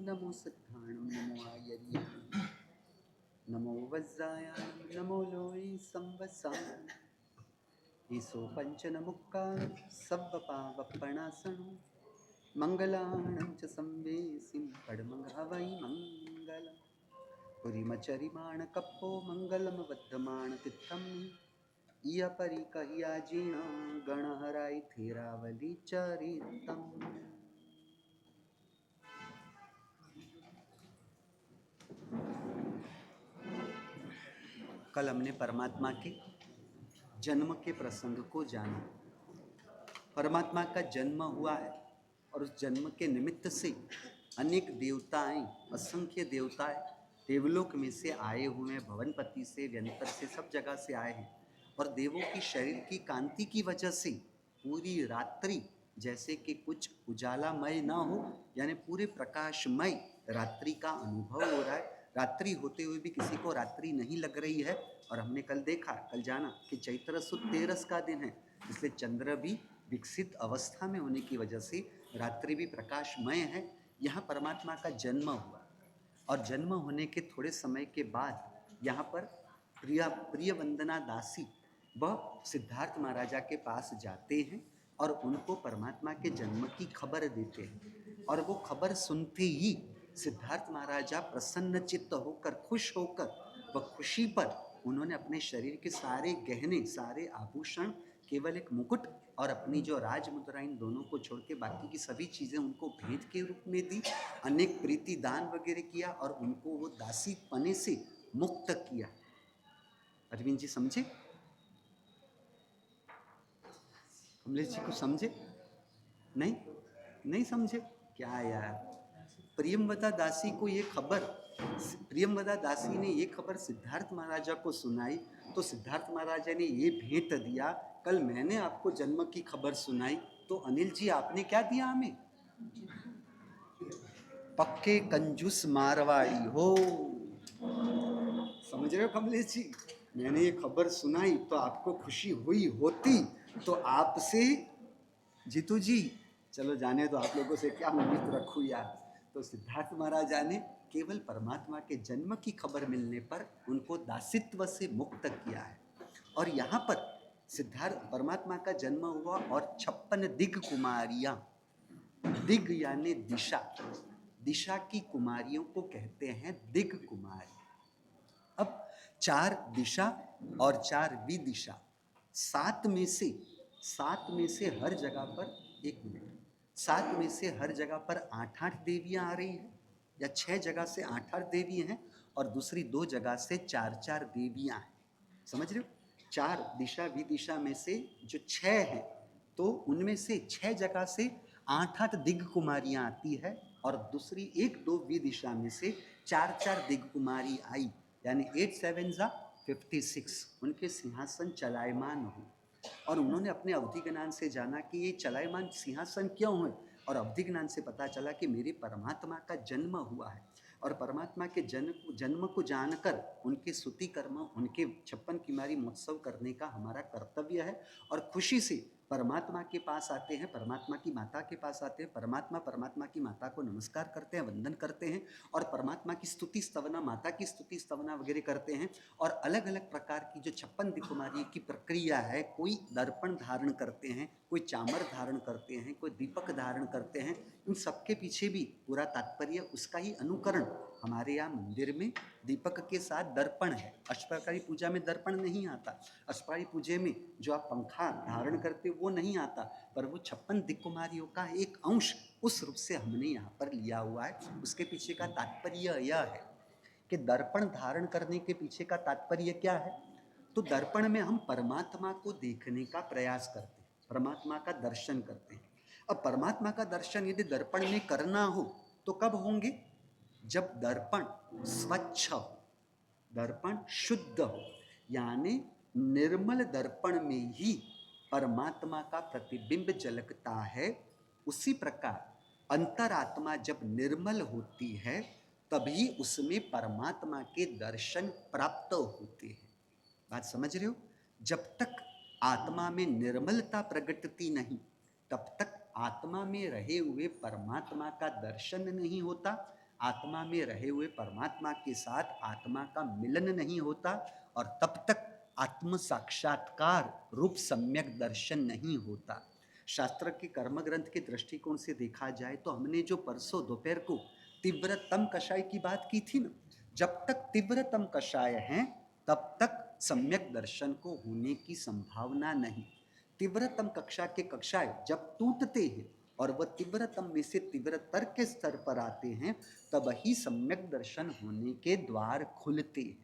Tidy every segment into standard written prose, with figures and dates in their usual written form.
नमो सिद्धाणं नमो आयर्याणं नमो वज्रायाणं नमो लोये संवत्सानं ईशो पञ्चनमुक्कां सव्वपावप्पणासनो मङ्गलाणं च संवेसिं पडमङ्घवै मङ्गलम् पुरीमचरिमाणकप्पो मङ्गलमवद्धमाणतिथं इयपरिकह्याजिण गणहराय थेरावली चरितम्। कल हमने परमात्मा के जन्म के प्रसंग को जाना। परमात्मा का जन्म हुआ है और उस जन्म के निमित्त से अनेक देवताएं, असंख्य देवताएं देवलोक में से आए हुए हैं, भवनपति से, व्यंतर से, सब जगह से आए हैं। और देवों की शरीर की कांति की वजह से पूरी रात्रि जैसे कि कुछ उजालामय ना हो, यानी पूरे प्रकाशमय रात्रि का अनुभव हो रहा है। रात्रि होते हुए भी किसी को रात्रि नहीं लग रही है। और हमने कल देखा, कल जाना कि चैत्र सुद 13 का दिन है, इसलिए चंद्र भी विकसित अवस्था में होने की वजह से रात्रि भी प्रकाशमय है। यहाँ परमात्मा का जन्म हुआ और जन्म होने के थोड़े समय के बाद यहाँ पर प्रिय वंदना दासी वह सिद्धार्थ महाराजा के पास जाते हैं और उनको परमात्मा के जन्म की खबर देते हैं। और वो खबर सुनते ही सिद्धार्थ महाराजा प्रसन्न चित्त होकर, खुश होकर, वह खुशी पर उन्होंने अपने शरीर के सारे गहने, सारे आभूषण, केवल एक मुकुट और अपनी जो राज मुद्रा, इन दोनों को छोड़ के बाकी की सभी चीज़ें उनको भेंट के रूप में दी। अनेक प्रीति दान वगैरह किया और उनको वो दासी पने से मुक्त किया। अरविंद जी समझे? कमलेश जी को समझे? नहीं समझे क्या यार? प्रियमवदा दासी को ये खबर, प्रियमवदा दासी ने ये खबर सिद्धार्थ महाराजा को सुनाई तो सिद्धार्थ महाराजा ने ये भेंट दिया। कल मैंने आपको जन्म की खबर सुनाई तो अनिल जी आपने क्या दिया हमें? पक्के कंजूस मारवाड़ी हो। समझ रहे हो कमलेश जी? मैंने ये खबर सुनाई तो आपको खुशी हुई होती तो आपसे, जीतू जी चलो जाने तो आप लोगों से क्या उम्मीद रखूं यार। तो सिद्धार्थ महाराजा ने केवल परमात्मा के जन्म की खबर मिलने पर उनको दासित्व से मुक्त किया है। और यहाँ पर सिद्धार्थ परमात्मा का जन्म हुआ और 56 दिग कुमारियां, दिग यानी दिशा, दिशा की कुमारियों को कहते हैं दिग कुमारी। अब 4 दिशा और 4 विदिशा, 7 में से हर जगह पर, 1 मिनट, 7 में से हर जगह पर 8-8 देवियां आ रही हैं, या 6 जगह से 8-8 देवी हैं और दूसरी 2 जगह से 4-4 देवियां हैं। समझ रहे हो? 4 दिशा विदिशा में से जो 6 हैं तो उनमें से 6 जगह से 8-8 दिग कुमारियां आती है और दूसरी 1-2 विदिशा में से 4-4 दिग कुमारी आई, यानी 8 7 56 उनके सिंहासन चलायमान हुए। और उन्होंने अपने अवधि ज्ञान से जाना कि ये चलायमान सिंहासन क्यों है, और अवधि ज्ञान से पता चला कि मेरे परमात्मा का जन्म हुआ है। और परमात्मा के जन्म को जानकर उनके स्तुति कर्म, उनके 56 कुमारी महोत्सव करने का हमारा कर्तव्य है। और खुशी से परमात्मा के पास आते हैं, परमात्मा की माता के पास आते हैं, परमात्मा की माता को नमस्कार करते हैं, वंदन करते हैं और परमात्मा की स्तुति स्तवना, माता की स्तुति स्तवना वगैरह करते हैं। और अलग अलग प्रकार की जो 56 दिग कुमारी की प्रक्रिया है, कोई दर्पण धारण करते हैं, कोई चामर धारण करते हैं, कोई दीपक धारण करते हैं। इन सबके पीछे भी पूरा तात्पर्य, उसका ही अनुकरण हमारे यहाँ मंदिर में दीपक के साथ दर्पण है। अष्टप्रकारी पूजा में दर्पण नहीं आता, अष्टप्रकारी पूजा में जो आप पंखा धारण करते वो नहीं आता, पर वो 56 दिग कुमारियों का एक अंश उस रूप से हमने यहाँ पर लिया हुआ है। उसके पीछे का तात्पर्य यह है कि दर्पण धारण करने के पीछे का तात्पर्य क्या है? तो दर्पण में हम परमात्मा को देखने का प्रयास करते हैं, परमात्मा का दर्शन करते हैं। अब परमात्मा का दर्शन यदि दर्पण में करना हो तो कब होंगे? जब दर्पण स्वच्छ हो, दर्पण शुद्ध हो, यानी निर्मल दर्पण में ही परमात्मा का प्रतिबिंब झलकता है। उसी प्रकार अंतरात्मा जब निर्मल होती है तभी उसमें परमात्मा के दर्शन प्राप्त होते हैं। बात समझ रहे हो? जब तक आत्मा में निर्मलता प्रकटती नहीं तब तक आत्मा में रहे हुए परमात्मा का दर्शन नहीं होता, आत्मा में रहे हुए परमात्मा के साथ आत्मा का मिलन नहीं होता और तब तक आत्म साक्षात्कार रूप सम्यक दर्शन नहीं होता। शास्त्र के कर्म ग्रंथ के दृष्टिकोण से देखा जाए तो हमने जो परसों दोपहर को तीव्रतम कषाय की बात की थी ना, जब तक तीव्रतम कषाय हैं तब तक सम्यक दर्शन को होने की संभावना नहीं। तीव्रतम कक्षा के कक्षाएं जब टूटते हैं और वह तीव्रतम में से तीव्रतर के स्तर पर आते हैं तब ही सम्यक दर्शन होने के द्वार खुलते हैं।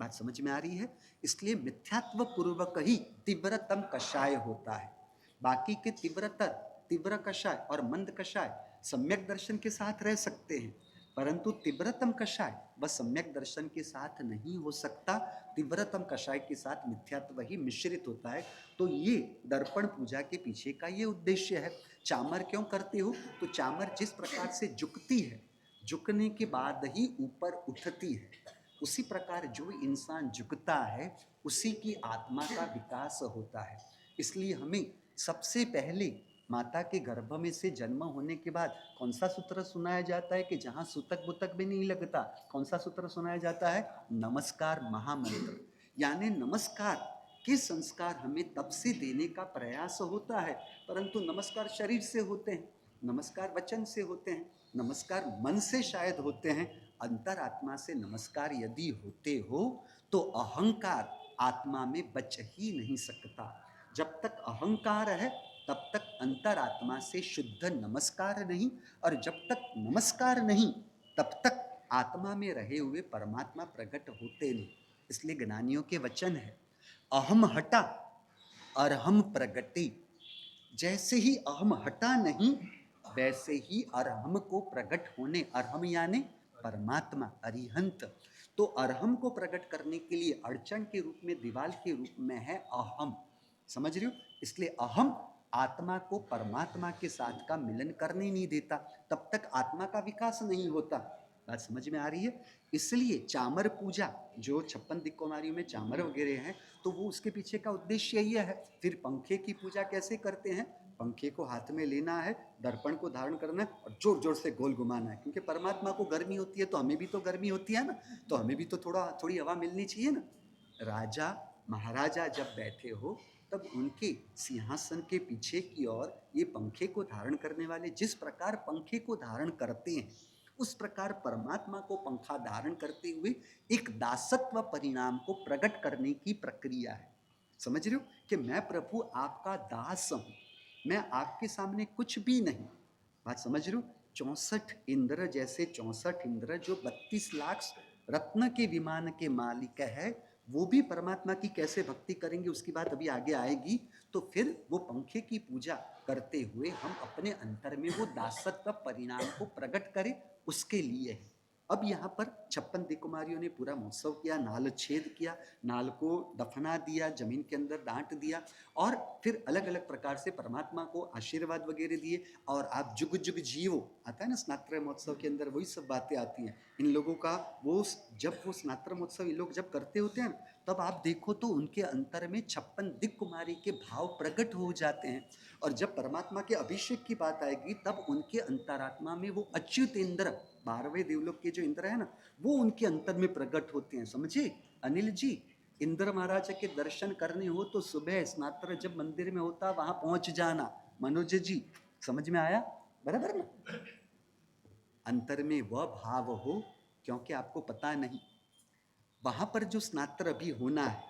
बात समझ में आ रही है? इसलिए मिथ्यात्व पूर्वक ही तीव्रतम कषाय होता है। बाकी के तीव्रतर, तीव्र कषाय और मंद कषाय सम्यक दर्शन के साथ रह सकते हैं, परंतु तीव्रतम कषाय वह सम्यक दर्शन के साथ नहीं हो सकता। तीव्रतम कषाय के साथ मिथ्यात्व ही मिश्रित होता है। तो ये दर्पण पूजा के पीछे का ये उद्देश्य है। चामर क्यों करते हो? तो चामर जिस प्रकार से झुकती है, झुकने के बाद ही ऊपर उठती है, उसी प्रकार जो इंसान झुकता है उसी की आत्मा का विकास होता है। इसलिए हमें सबसे पहले माता के गर्भ में से जन्म होने के बाद कौन सा सूत्र सुनाया जाता है कि जहां सूतक बुतक भी नहीं लगता? कौन सा सूत्र सुनाया जाता है? नमस्कार महामंत्र। यानी नमस्कार के संस्कार हमें तब से देने का प्रयास होता है, परंतु नमस्कार शरीर से होते हैं, नमस्कार वचन से होते हैं, नमस्कार मन से शायद होते हैं। अंतरात्मा से नमस्कार यदि होते हो तो अहंकार आत्मा में बच ही नहीं सकता। जब तक अहंकार है तब तक अंतरात्मा से शुद्ध नमस्कार नहीं, और जब तक नमस्कार नहीं तब तक आत्मा में रहे हुए परमात्मा प्रकट होते नहीं। इसलिए ज्ञानियों के वचन है, अहम हटा अरहम प्रगटे। जैसे ही अहम हटा नहीं वैसे ही अरहम को प्रकट होने, अरहम यानी परमात्मा, अरिहंत। तो अरहम को प्रकट करने के लिए अड़चन के रूप में, दीवाल के रूप में है अहम। समझ रहे हो? इसलिए अहम आत्मा को परमात्मा के साथ का मिलन करने नहीं देता, तब तक आत्मा का विकास नहीं होता। बात समझ में आ रही है? इसलिए चामर पूजा जो 56 दिक्कुमारियों में चामर वगैरह हैं, तो वो उसके पीछे का उद्देश्य यही है। फिर पंखे की पूजा कैसे करते हैं? पंखे को हाथ में लेना है, दर्पण को धारण करना है और जोर जोर से गोल घुमाना है, क्योंकि परमात्मा को गर्मी होती है तो हमें भी तो गर्मी होती है ना, तो हमें भी तो थोड़ी हवा मिलनी चाहिए ना। राजा महाराजा जब बैठे हो तब उनके सिंहासन के पीछे की ओर ये पंखे को धारण करने वाले जिस प्रकार पंखे को धारण करते हैं, उस प्रकार परमात्मा को पंखा धारण करते हुए एक दासत्व परिणाम को प्रकट करने की प्रक्रिया है। समझ रहे हो कि मैं प्रभु आपका दास हूं, मैं आपके सामने कुछ भी नहीं। बात समझ रहे हो? 64 इंद्र जैसे 64 इंद्र जो 32 लाख रत्न के विमान के मालिक है, वो भी परमात्मा की कैसे भक्ति करेंगे उसकी बात अभी आगे आएगी। तो फिर वो पंखे की पूजा करते हुए हम अपने अंतर में वो दासत्व परिणाम को प्रकट करें, उसके लिए है। अब यहाँ पर 56 दिक्कुमारियों ने पूरा महोत्सव किया, नाल छेद किया, नाल को दफना दिया, जमीन के अंदर डांट दिया और फिर अलग अलग प्रकार से परमात्मा को आशीर्वाद वगैरह दिए। और आप जुग जुग जियो आता है ना स्नात्र महोत्सव के अंदर, वही सब बातें आती हैं इन लोगों का। वो जब वो स्नात्र महोत्सव ये लोग जब करते होते हैं तब आप देखो तो उनके अंतर में 56 दिक्कुमारी के भाव प्रकट हो जाते हैं। और जब परमात्मा के अभिषेक की बात आएगी तब उनके अंतरात्मा में वो अच्युत इंद्र, 12वें देवलोक के जो इंद्र है ना, वो उनके अंतर में प्रकट होते हैं। समझे अनिल जी? इंद्र महाराज के दर्शन करने हो तो सुबह स्नात्र जब मंदिर में होता वहां पहुंच जाना। मनोज जी समझ में आया? बराबर ना? अंतर में वह भाव हो, क्योंकि आपको पता नहीं वहां पर जो स्नात्र अभी होना है,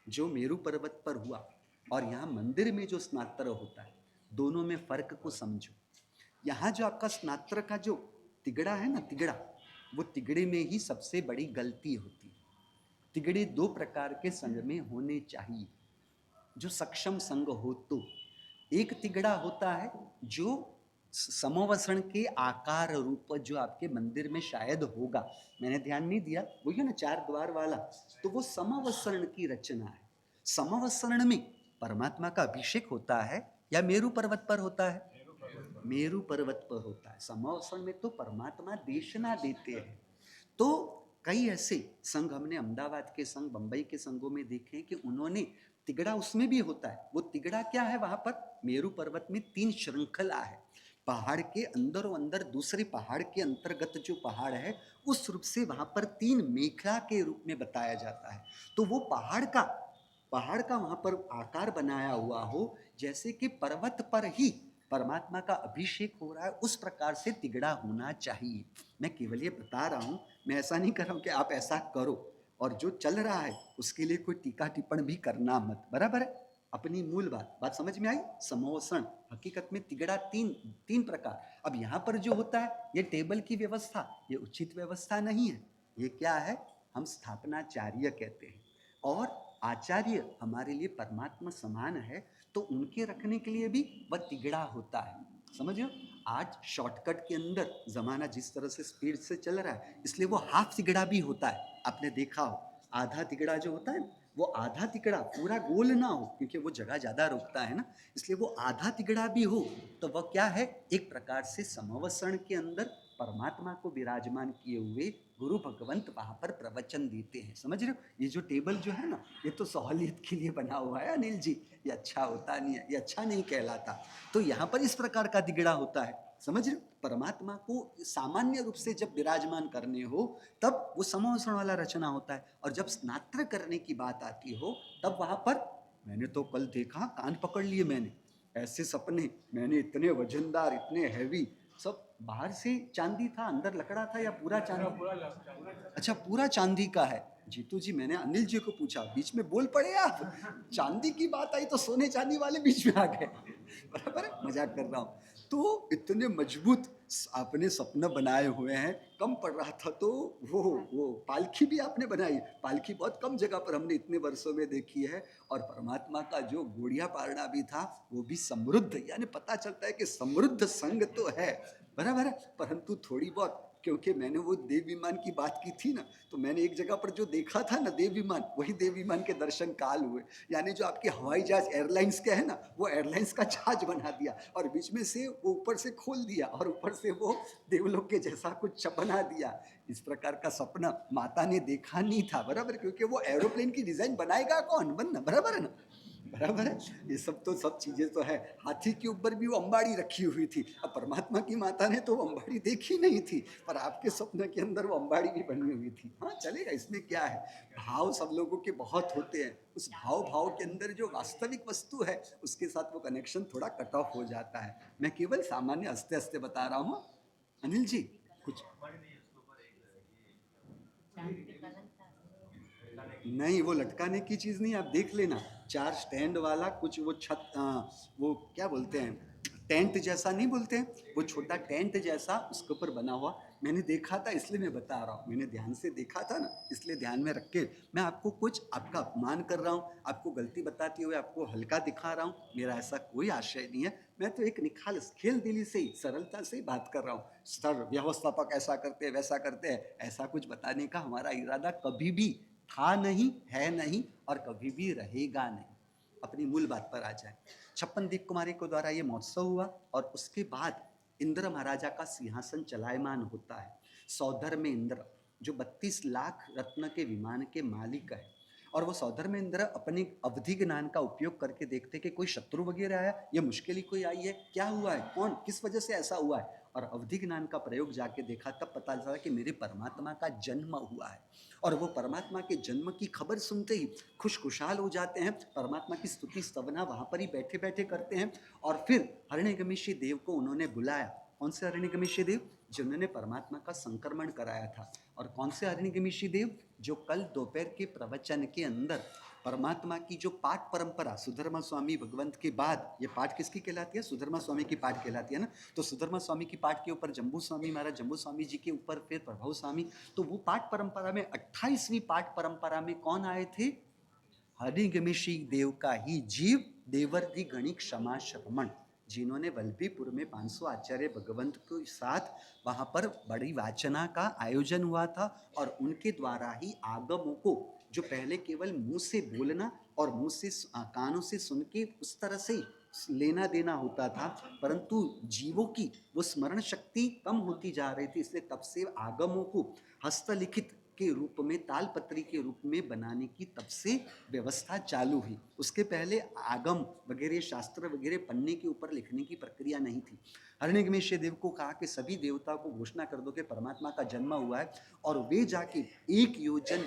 जो मेरू पर्वत पर हुआ और यहाँ मंदिर में जो स्नात्र होता है, दोनों में फर्क को समझो। यहाँ जो आपका स्नात्र का जो तिगड़ा है ना, तिगड़ा, वो तिगड़े में ही सबसे बड़ी गलती होती है। तिगड़े 2 प्रकार के संग में होने चाहिए, जो सक्षम संग हो। तो एक तिगड़ा होता है जो समवसरण के आकार रूप, जो आपके मंदिर में शायद होगा, मैंने ध्यान नहीं दिया, वो है ना 4 द्वार वाला, तो वो समवसरण की रचना है। समवसरण में परमात्मा का अभिषेक होता है या मेरू पर्वत पर होता है? मेरू पर्वत पर होता है। समवसरण में तो परमात्मा देशना देते हैं। तो कई ऐसे संघ हमने अहमदाबाद के संघ, बंबई के संघों में देखे कि उन्होंने तिगड़ा उसमें भी होता है। वो तिगड़ा क्या है? वहां पर मेरू पर्वत में 3 श्रृंखला है, पहाड़ के अंदर अंदर दूसरे पहाड़ के अंतर्गत जो पहाड़ है उस रूप से वहां पर 3 मेखला के रूप में बताया जाता है। तो वो पहाड़ का वहां पर आकार बनाया हुआ हो, जैसे कि पर्वत पर ही परमात्मा का अभिषेक हो रहा है, उस प्रकार से तिगड़ा होना चाहिए। मैं केवल ये बता रहा हूं, मैं ऐसा नहीं कर रहा हूं कि आप ऐसा करो, और जो चल रहा है उसके लिए कोई टीका टिप्पण भी करना मत, बराबर है। अपनी मूल बात समझ में आई। समोषण हकीकत में तिगड़ा तीन प्रकार। अब यहाँ पर जो होता है ये टेबल की व्यवस्था, ये उचित व्यवस्था नहीं है। ये क्या है, हम स्थापनाचार्य कहते हैं, और आचार्य हमारे लिए परमात्मा समान है, तो उनके रखने के लिए भी वह तिगड़ा होता है। समझ लो, आज शॉर्टकट के अंदर जमाना जिस तरह से स्पीड से चल रहा है, इसलिए वो हाफ तिगड़ा भी होता है। आपने देखा हो, आधा तिगड़ा जो होता है वो आधा तिगड़ा पूरा गोल ना हो, क्योंकि वो जगह ज्यादा रोकता है ना, इसलिए वो आधा तिगड़ा भी हो, तो वह क्या है, एक प्रकार से समवसरण के अंदर परमात्मा को विराजमान किए हुए गुरु भगवंत वहां पर प्रवचन देते हैं। समझ रहे हो, ये जो टेबल जो है ना, ये तो सहूलियत के लिए बना हुआ है अनिल जी, ये अच्छा होता नहीं है, ये अच्छा नहीं कहलाता। तो यहाँ पर इस प्रकार का तिगड़ा होता है। समझ रहे हो, परमात्मा को सामान्य रूप से जब विराजमान करने हो तब वो समवसरण वाला रचना होता है, और जब स्नात्र करने की बात आती हो तब वहां पर, मैंने तो कल देखा, कान पकड़ लिए मैंने, ऐसे सपने, मैंने इतने वजनदार, इतने हैवी, सब बाहर से चांदी था, अंदर लकड़ा था, या पूरा चांदी? अच्छा, पूरा चांदी का है। जीतू जी, मैंने अनिल जी को पूछा, बीच में बोल पड़े आप, चांदी की बात आई तो सोने चांदी वाले बीच में आ गए। बराबर है, मजाक कर रहा हूँ। तो इतने मजबूत आपने सपना बनाए हुए हैं। कम पड़ रहा था तो वो पालकी भी आपने बनाई, पालकी बहुत कम जगह पर हमने इतने वर्षों में देखी है। और परमात्मा का जो गोड़िया पालना भी था वो भी समृद्ध, यानी पता चलता है कि समृद्ध संग तो है, बराबर है, परंतु थोड़ी बहुत, क्योंकि मैंने वो देव विमान की बात की थी ना, तो मैंने एक जगह पर जो देखा था ना देव विमान, वही देव विमान के दर्शन काल हुए। यानी जो आपके हवाई जहाज एयरलाइंस के है ना, वो एयरलाइंस का जहाज बना दिया, और बीच में से वो ऊपर से खोल दिया, और ऊपर से वो देवलोक के जैसा कुछ बना दिया। इस प्रकार का सपना माता ने देखा नहीं था, बराबर, क्योंकि वो एरोप्लेन की डिजाइन बनाएगा कौन, बनना, बराबर है ना, बराबर है। ये सब चीजें तो है। हाथी के ऊपर भी वो अंबाड़ी रखी हुई थी, अब परमात्मा की माता ने तो वो अंबाड़ी देखी नहीं थी, पर आपके सपने के अंदर वो अंबाड़ी भी बनी हुई थी। हाँ चलेगा, इसमें क्या है, भाव सब लोगों के बहुत होते हैं, उस भाव के अंदर जो वास्तविक वस्तु है उसके साथ वो कनेक्शन थोड़ा कट ऑफ हो जाता है। मैं केवल सामान्य हंसते हंसते बता रहा हूँ। अनिल जी कुछ नहीं, वो लटकाने की चीज नहीं, आप देख लेना, 4 स्टैंड वाला कुछ, वो छत, वो क्या बोलते हैं, टेंट जैसा नहीं बोलते हैं, वो छोटा टेंट जैसा उसके ऊपर बना हुआ, मैंने देखा था, इसलिए मैं बता रहा हूँ, मैंने ध्यान से देखा था ना, इसलिए ध्यान में रख के मैं आपको कुछ आपका अपमान कर रहा हूँ, आपको गलती बताते हुए आपको हल्का दिखा रहा हूँ, मेरा ऐसा कोई आशय नहीं है। मैं तो एक निखालस खेल दिली से ही, सरलता से ही बात कर रहा हूँ। सर व्यवस्थापक ऐसा करते हैं, वैसा करते हैं, ऐसा कुछ बताने का हमारा इरादा कभी भी था नहीं, है नहीं, और कभी भी रहेगा नहीं। अपनी मूल बात पर आ जाए। 56 दीप कुमारी को द्वारा ये महोत्सव हुआ, और उसके बाद इंद्र महाराजा का सिंहासन चलायमान होता है। सौधर्म इंद्र जो 32 लाख रत्न के विमान के मालिक है, और वो सौधर्म इंद्र अपने अवधि ज्ञान का उपयोग करके देखते कि कोई शत्रु वगैरह आया, या मुश्किल ही कोई आई है, क्या हुआ है, कौन किस वजह से ऐसा हुआ है, और अवधि ज्ञान का प्रयोग जाके देखा, तब पता चला कि मेरे परमात्मा का जन्म हुआ है। और वो परमात्मा के जन्म की खबर सुनते ही खुशखुशाल हो जाते हैं, परमात्मा की स्तुति स्तवना वहां पर ही बैठे बैठे करते हैं। और फिर हिरण्यगमिष्य देव को उन्होंने बुलाया। कौन से हिरण्यगमिष्य देव? जिन्होंने परमात्मा का संक्रमण कराया था। और कौन से हिरण्यगमिष्य देव? जो कल दोपहर के प्रवचन के अंदर परमात्मा की जो पाठ परंपरा सुधर्मा स्वामी भगवंत के बाद, ये पाठ किसकी कहलाती है? सुधर्मा स्वामी की पाठ कहलाती है ना। तो सुधर्मा स्वामी की पाठ के ऊपर जम्बू स्वामी महाराज, जम्बू स्वामी जी के ऊपर फिर प्रभु स्वामी। तो वो पाठ परंपरा में 28वीं पाठ परंपरा में कौन आए थे? हरिगमिषी देव का ही जीव देवर्धि गणिक क्षमा श्रमण, जिन्होंने वल्लभीपुर में 500 आचार्य भगवंत के साथ वहां पर बड़ी वाचना का आयोजन हुआ था। और उनके द्वारा ही आगमों को, जो पहले केवल मुंह से बोलना और मुंह से कानों से सुन के उस तरह से लेना देना होता था, परंतु जीवों की वो स्मरण शक्ति कम होती जा रही थी, इसलिए तब से आगमों को हस्तलिखित के रूप में, तालपत्री के रूप में बनाने की तब से व्यवस्था चालू हुई। उसके पहले आगम वगैरह, शास्त्र वगैरह पन्ने के ऊपर लिखने की प्रक्रिया नहीं थी। हिरण्यग्रीव देव को कहा कि सभी देवताओं को घोषणा कर दो कि परमात्मा का जन्म हुआ है, और वे जाके एक योजन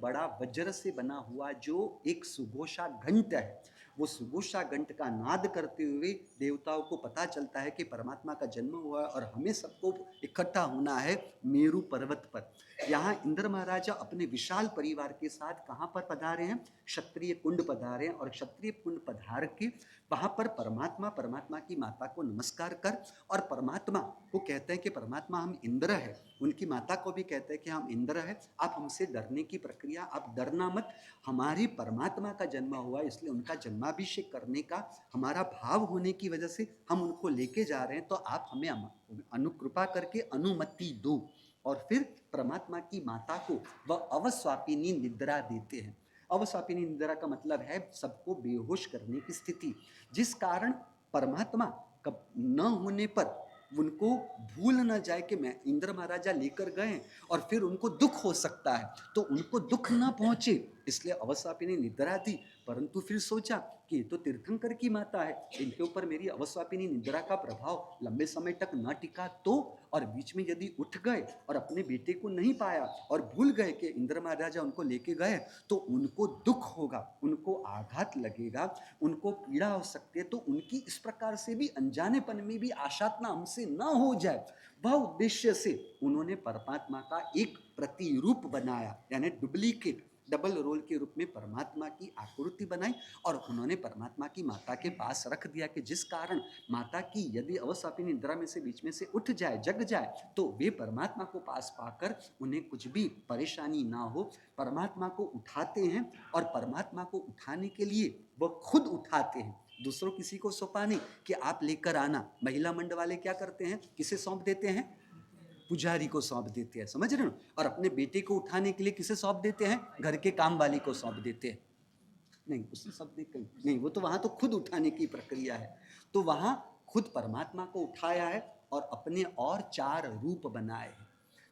बड़ा वज्र से बना हुआ जो एक सुघोषा घंट है, वो सुघोषा घंट का नाद करते हुए देवताओं को पता चलता है कि परमात्मा का जन्म हुआ है और हमें सबको इकट्ठा होना है मेरु पर्वत पर। यहाँ इंद्र महाराजा अपने विशाल परिवार के साथ कहाँ पर पधारे हैं? क्षत्रिय कुंड पधारे हैं, और क्षत्रिय कुंड पधार के वहाँ पर परमात्मा की माता को नमस्कार कर, और परमात्मा को कहते हैं कि परमात्मा हम इंद्र है, उनकी माता को भी कहते हैं कि हम इंद्र है, आप हमसे डरने की प्रक्रिया, आप डरना मत, हमारी परमात्मा का जन्म हुआ इसलिए उनका जन्माभिषेक करने का हमारा भाव होने की वजह से हम उनको लेके जा रहे हैं, तो आप हमें अनुकृपा करके अनुमति दो। और फिर परमात्मा की माता को वह अवस्वापिनी निद्रा देते हैं। अवस्वापिनी निद्रा का मतलब है सबको बेहोश करने की स्थिति, जिस कारण परमात्मा कब न होने पर उनको भूल न जाए कि मैं इंद्र महाराजा लेकर गए और फिर उनको दुख हो सकता है, तो उनको दुख न पहुंचे इसलिए अवस्वापिनी निद्रा दी। परंतु फिर सोचा कि ये तो तीर्थंकर की माता है, इनके ऊपर मेरी अवस्वापिनी निद्रा का प्रभाव लंबे समय तक न टिका तो, और बीच में यदि उठ गए और अपने बेटे को नहीं पाया और भूल गए कि इंद्र महाराजा उनको लेके गए, तो उनको दुख होगा, उनको आघात लगेगा, उनको पीड़ा हो सकती है, तो उनकी इस प्रकार से भी अनजानेपन में भी आशातना हमसे न हो जाए, वह उद्देश्य से उन्होंने परमात्मा का एक प्रतिरूप बनाया, यानी डुप्लीकेट, डबल रोल के रूप में परमात्मा की आकृति बनाई और उन्होंने परमात्मा की माता के पास रख दिया, कि जिस कारण माता की यदि अवस्वापिनी निद्रा में से बीच में से उठ जाए, जग जाए, तो वे परमात्मा को पास पाकर उन्हें कुछ भी परेशानी ना हो। परमात्मा को उठाते हैं और परमात्मा को उठाने के लिए वह खुद उठाते हैं, दूसरों किसी को सौंपा नहीं कि आप लेकर आना। महिला मंड वाले क्या करते हैं, किसे सौंप देते हैं? पुजारी को सौंप देते हैं, समझ रहे हो? और अपने बेटे को उठाने के लिए किसे सौंप देते हैं? घर के काम वाली को सौंप देते हैं। नहीं, उसने शब्द नहीं, वो तो वहां तो खुद उठाने की प्रक्रिया है। तो वहां खुद परमात्मा को उठाया है और अपने और 4 रूप बनाए हैं।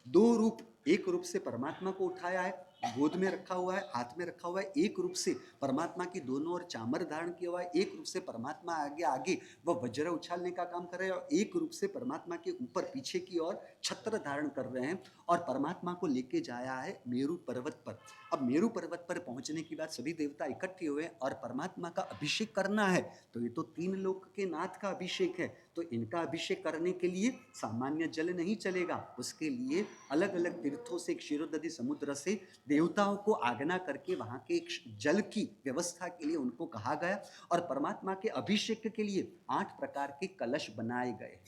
2 रूप, एक रूप से परमात्मा को उठाया है, गोद में रखा हुआ है, हाथ में रखा हुआ है, एक रूप से परमात्मा की दोनों ओर चामर धारण किया हुआ है, एक रूप से परमात्मा आगे आगे वह वज्र उछालने का काम कर रहे हैं, और एक रूप से परमात्मा के ऊपर पीछे की ओर छत्र धारण कर रहे हैं, और परमात्मा को लेके जाया है मेरु पर्वत पर। अब मेरु पर्वत पर पहुंचने के बाद सभी देवता इकट्ठे हुए और परमात्मा का अभिषेक करना है, तो ये तो 3 लोक के नाथ का अभिषेक है, तो इनका अभिषेक करने के लिए सामान्य जल नहीं चलेगा, उसके लिए अलग अलग तीर्थों से, क्षीरोदधि समुद्र से देवताओं को आज्ञा करके वहां के जल की व्यवस्था के लिए उनको कहा गया, और परमात्मा के अभिषेक के लिए 8 प्रकार के कलश बनाए गए।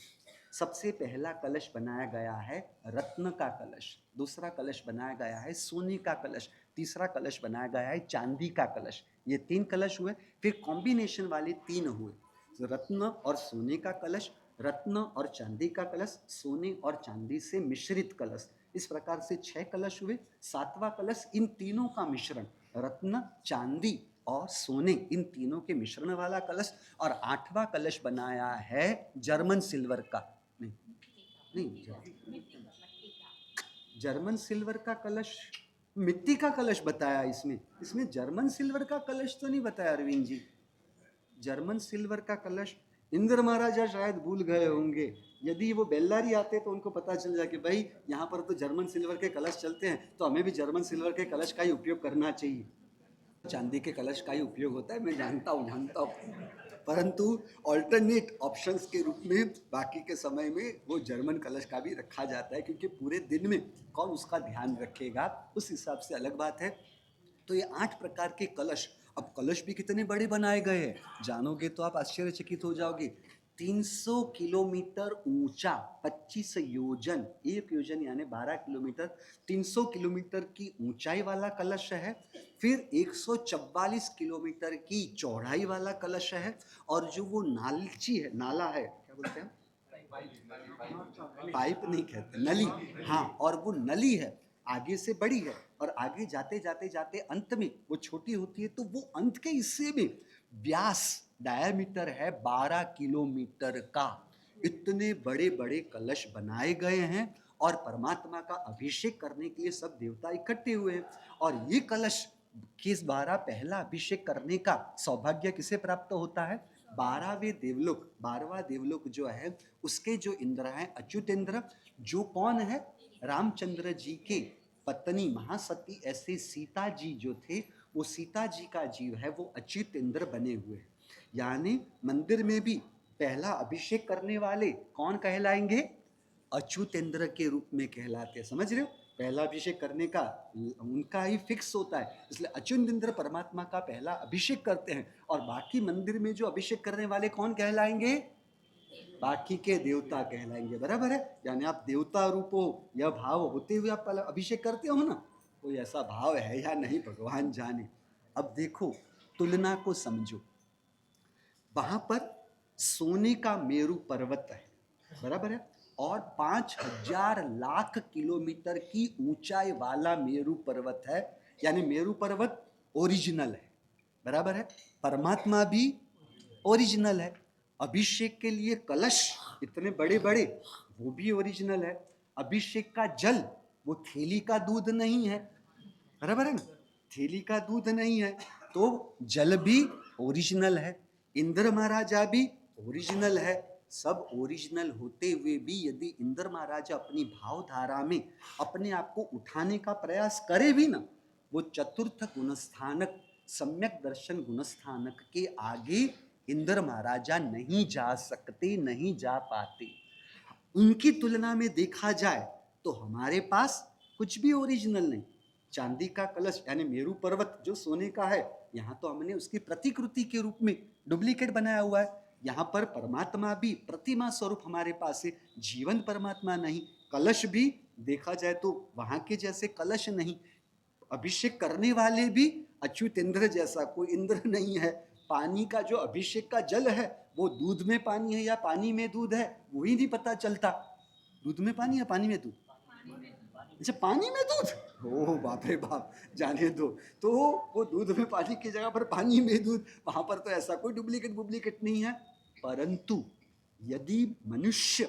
सबसे पहला कलश बनाया गया है रत्न का कलश, दूसरा कलश बनाया गया है सोने का कलश, तीसरा कलश बनाया गया है चांदी का कलश। ये 3 कलश हुए। फिर कॉम्बिनेशन वाले 3 हुए, रत्न और सोने का कलश, रत्न और चांदी का कलश, सोने और चांदी से मिश्रित कलश। इस प्रकार से 6 कलश हुए। 7वां कलश इन तीनों का मिश्रण, रत्न, चांदी और सोने, इन तीनों के मिश्रण वाला कलश। और 8वां कलश बनाया है जर्मन सिल्वर का, नहीं, जर्मन सिल्वर का कलश, मिट्टी का कलश बताया इसमें जर्मन सिल्वर का कलश तो नहीं बताया अरविंद जी। जर्मन सिल्वर का कलश इंद्र महाराजा शायद भूल गए होंगे, यदि वो बेल्लारी आते तो उनको पता चल जाए कि भाई यहाँ पर तो जर्मन सिल्वर के कलश चलते हैं, तो हमें भी जर्मन सिल्वर के कलश का ही उपयोग करना चाहिए। चांदी के कलश का ही उपयोग होता है, मैं जानता हूँ, परंतु ऑल्टरनेट ऑप्शंस के रूप में बाकी के समय में वो जर्मन कलश का भी रखा जाता है, क्योंकि पूरे दिन में कौन उसका ध्यान रखेगा, उस हिसाब से अलग बात है। तो ये 8 प्रकार के कलश, अब कलश भी कितने बड़े बनाए गए हैं, जानोगे तो आप आश्चर्यचकित हो जाओगे। 300 किलोमीटर ऊंचा, 25 योजन, 1 योजन यानी 12 किलोमीटर, 300 किलोमीटर की ऊंचाई वाला कलश है। फिर 144 किलोमीटर की चौड़ाई वाला कलश है, और जो वो नालची है, नाला है, क्या बोलते हैं, पाइप नहीं कहते, नली, हाँ, और वो नली है, आगे से बड़ी है और आगे जाते जाते जाते अंत में वो छोटी होती है, तो वो अंत के हिस्से में व्यास, डायमीटर है 12 किलोमीटर का। इतने बड़े बड़े कलश बनाए गए हैं और परमात्मा का अभिषेक करने के लिए सब देवता इकट्ठे हुए हैं। और ये कलश किस 12 पहला अभिषेक करने का सौभाग्य किसे प्राप्त होता है? 12वें देवलोक, 12वां देवलोक जो है उसके जो इंद्र हैं अच्युत इंद्र, जो कौन है? रामचंद्र जी के पत्नी महासती ऐसे सीता जी जो थे, वो सीता जी का जीव है वो अच्युत इंद्र बने हुए हैं। यानी मंदिर में भी पहला अभिषेक करने वाले कौन कहलाएंगे? अच्युत इंद्र के रूप में कहलाते हैं। समझ रहे हो? पहला अभिषेक करने का उनका ही फिक्स होता है, इसलिए अच्युत इंद्र परमात्मा का पहला अभिषेक करते हैं। और बाकी मंदिर में जो अभिषेक करने वाले कौन कहलाएंगे? बाकी के देवता कहलाएंगे। बराबर है? यानी आप देवता रूप हो, यह भाव होते हुए आप अभिषेक करते हो ना, कोई ऐसा भाव है या नहीं भगवान जाने। अब देखो, तुलना को समझो। वहां पर सोने का मेरु पर्वत है, बराबर है, और 5000 लाख किलोमीटर की ऊंचाई वाला मेरु पर्वत है। यानी मेरु पर्वत ओरिजिनल है, बराबर है। परमात्मा भी ओरिजिनल है। अभिषेक के लिए कलश इतने बड़े बड़े, वो भी ओरिजिनल है। अभिषेक का जल वो थैली का दूध नहीं है, बराबर है ना, थैली का दूध नहीं है, तो जल भी ओरिजिनल है। इंद्र महाराजा भी ओरिजिनल है। सब ओरिजिनल होते हुए भी यदि इंद्र महाराजा अपनी भावधारा में अपने आप को उठाने का प्रयास करे भी ना, वो चतुर्थ गुणस्थानक सम्यक दर्शन गुणस्थानक के आगे इंद्र महाराजा नहीं जा सकते, नहीं जा पाते। उनकी तुलना में देखा जाए तो हमारे पास कुछ भी ओरिजिनल नहीं। चांदी का कलश यानी मेरु पर्वत जो सोने का है, यहाँ तो हमने उसकी प्रतिकृति के रूप में डुप्लीकेट बनाया हुआ है। यहाँ पर परमात्मा भी प्रतिमा स्वरूप हमारे पास है, जीवन परमात्मा नहीं। कलश भी देखा जाए तो वहाँ के जैसे कलश नहीं। अभिषेक करने वाले भी अच्युत इंद्र जैसा कोई इंद्र नहीं है। पानी का जो अभिषेक का जल है वो दूध में पानी है या पानी में दूध है, वही नहीं पता चलता। दूध में पानी या पानी में दूध? अच्छा, पानी में दूध? ओह बाप रे बाप, जाने दो। तो वो दूध में पानी की जगह पर पानी में दूध, वहां पर तो ऐसा कोई डुप्लीकेट नहीं है। परंतु यदि मनुष्य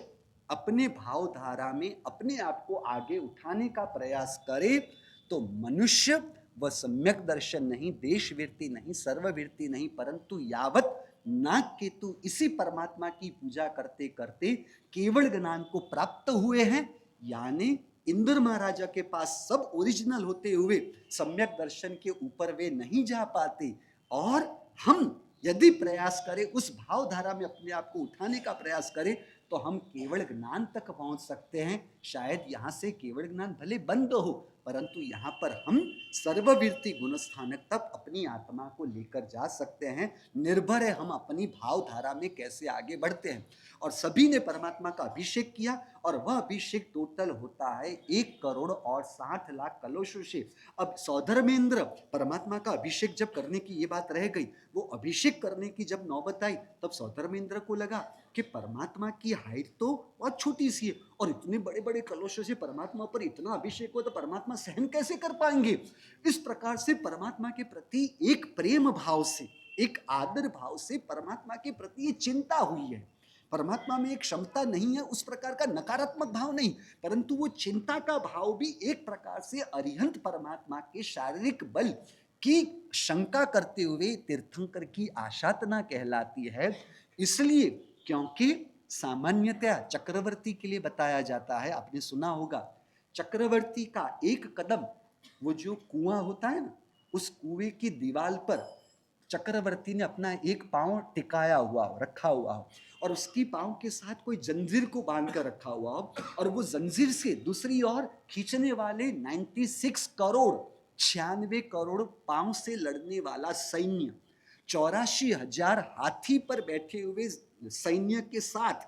अपने भावधारा में अपने आप को आगे उठाने का प्रयास करे तो मनुष्य वह सम्यक दर्शन नहीं, देश वृत्ति नहीं, सर्ववृत्ति नहीं, परंतु यावत नाग केतु इसी परमात्मा की पूजा करते करते केवल ज्ञान को प्राप्त हुए हैं। यानी इंद्र महाराजा के पास सब ओरिजिनल होते हुए सम्यक दर्शन के ऊपर वे नहीं जा पाते। और हम यदि प्रयास करें, उस भावधारा में अपने आप को उठाने का प्रयास करें, तो हम केवल ज्ञान तक पहुंच सकते हैं। शायद यहाँ से केवल ज्ञान भले बंद हो, परंतु यहाँ पर हम सर्ववृत्ति गुणस्थानक तक अपनी आत्मा को लेकर जा सकते हैं। निर्भर है हम अपनी भावधारा में कैसे आगे बढ़ते हैं। और सभी ने परमात्मा का अभिषेक किया, और वह अभिषेक टोटल होता है 1,60,00,000 कलशों से। अब सौधर्मेंद्र परमात्मा का अभिषेक जब करने की ये बात रह गई, वो अभिषेक करने की जब नौबत आई, तब सौधर्मेंद्र को लगा कि परमात्मा की हाइट तो बहुत छोटी सी है, और इतने बड़े बड़े कलशों से परमात्मा पर इतना अभिषेक हो तो परमात्मा सहन कैसे कर पाएंगे। इस प्रकार से परमात्मा के प्रति एक प्रेम भाव से, एक आदर भाव से परमात्मा के प्रति ये चिंता हुई है। परमात्मा में एक क्षमता नहीं है उस प्रकार का नकारात्मक भाव नहीं, परंतु वो चिंता का भाव भी एक प्रकार से अरिहंत परमात्मा के शारीरिक बल की शंका करते हुए तीर्थंकर की आशातना कहलाती है। इसलिए क्योंकि सामान्यतया चक्रवर्ती के लिए बताया जाता है, आपने सुना होगा, चक्रवर्ती का एक कदम, वो जो कुआं होता है ना, उस कुएं की दीवार पर चक्रवर्ती ने अपना एक पांव टिकाया हुआ हो, रखा हुआ हो, और उसकी पांव के साथ कोई जंजीर को बांध कर रखा हुआ हो, और वो जंजीर से दूसरी ओर खींचने वाले 96 करोड़ 96 करोड़ पांव से लड़ने वाला सैन्य, 84,000 हाथी पर बैठे हुए सैन्य के साथ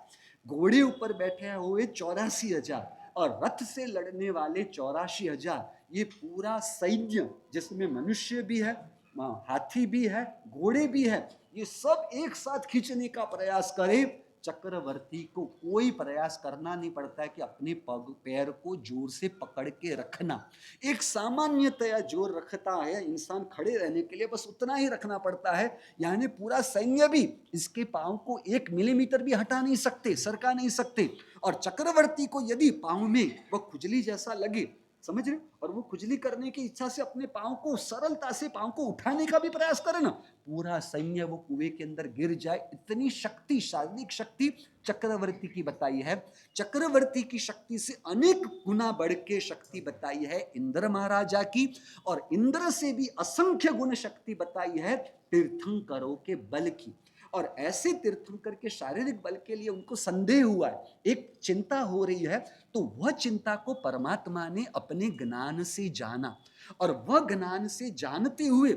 घोड़े ऊपर बैठे हुए 84,000 और रथ से लड़ने वाले 84,000, ये पूरा सैन्य जिसमें मनुष्य भी है, हाथी भी है, घोड़े भी है, ये सब एक साथ खींचने का प्रयास करें चक्रवर्ती को कोई प्रयास करना नहीं पड़ता है कि अपने पग पैर को जोर से पकड़ के रखना। एक सामान्यतया जोर रखता है इंसान खड़े रहने के लिए, बस उतना ही रखना पड़ता है। यानी पूरा सैन्य भी इसके पांव को 1 मिलीमीटर भी हटा नहीं सकते, सरका नहीं सकते। और चक्रवर्ती को यदि पांव में वह खुजली जैसा लगे, समझ रहे, और वो खुजली करने की इच्छा से अपने पांव को सरलता से पांव को उठाने का भी प्रयास करे ना, पूरा सैन्य वो कुएं के अंदर गिर जाए, इतनी शक्ति, शारीरिक शक्ति चक्रवर्ती की बताई है। चक्रवर्ती की शक्ति से अनेक गुना बढ़ के शक्ति बताई है इंद्र महाराजा की, और इंद्र से भी असंख्य गुण शक्ति बताई है तीर्थंकरों के बल की। और ऐसे तीर्थंकर के शारीरिक बल के लिए उनको संदेह हुआ है, एक चिंता हो रही है, तो वह चिंता को परमात्मा ने अपने ज्ञान से जाना। और वह ज्ञान से जानते हुए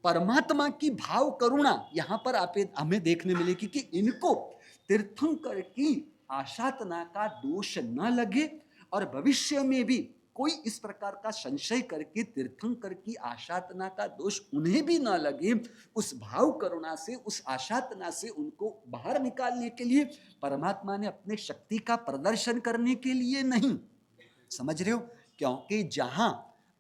परमात्मा की भाव करुणा यहां पर आप हमें देखने मिलेगी कि इनको तीर्थंकर की आशातना का दोष न लगे, और भविष्य में भी कोई इस प्रकार का संशय करके तीर्थंकर की आशातना का दोष उन्हें भी ना लगे। उस भाव करुणा से, उस आशातना से उनको बाहर निकालने के लिए परमात्मा ने अपने शक्ति का प्रदर्शन करने के लिए नहीं, समझ रहे हो, क्योंकि जहां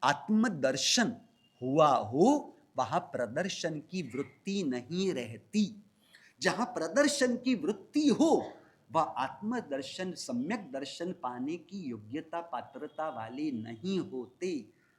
आत्मदर्शन हुआ हो वहां प्रदर्शन की वृत्ति नहीं रहती। जहां प्रदर्शन की वृत्ति हो वह आत्मदर्शन, सम्यक दर्शन पाने की योग्यता, पात्रता वाले नहीं होते।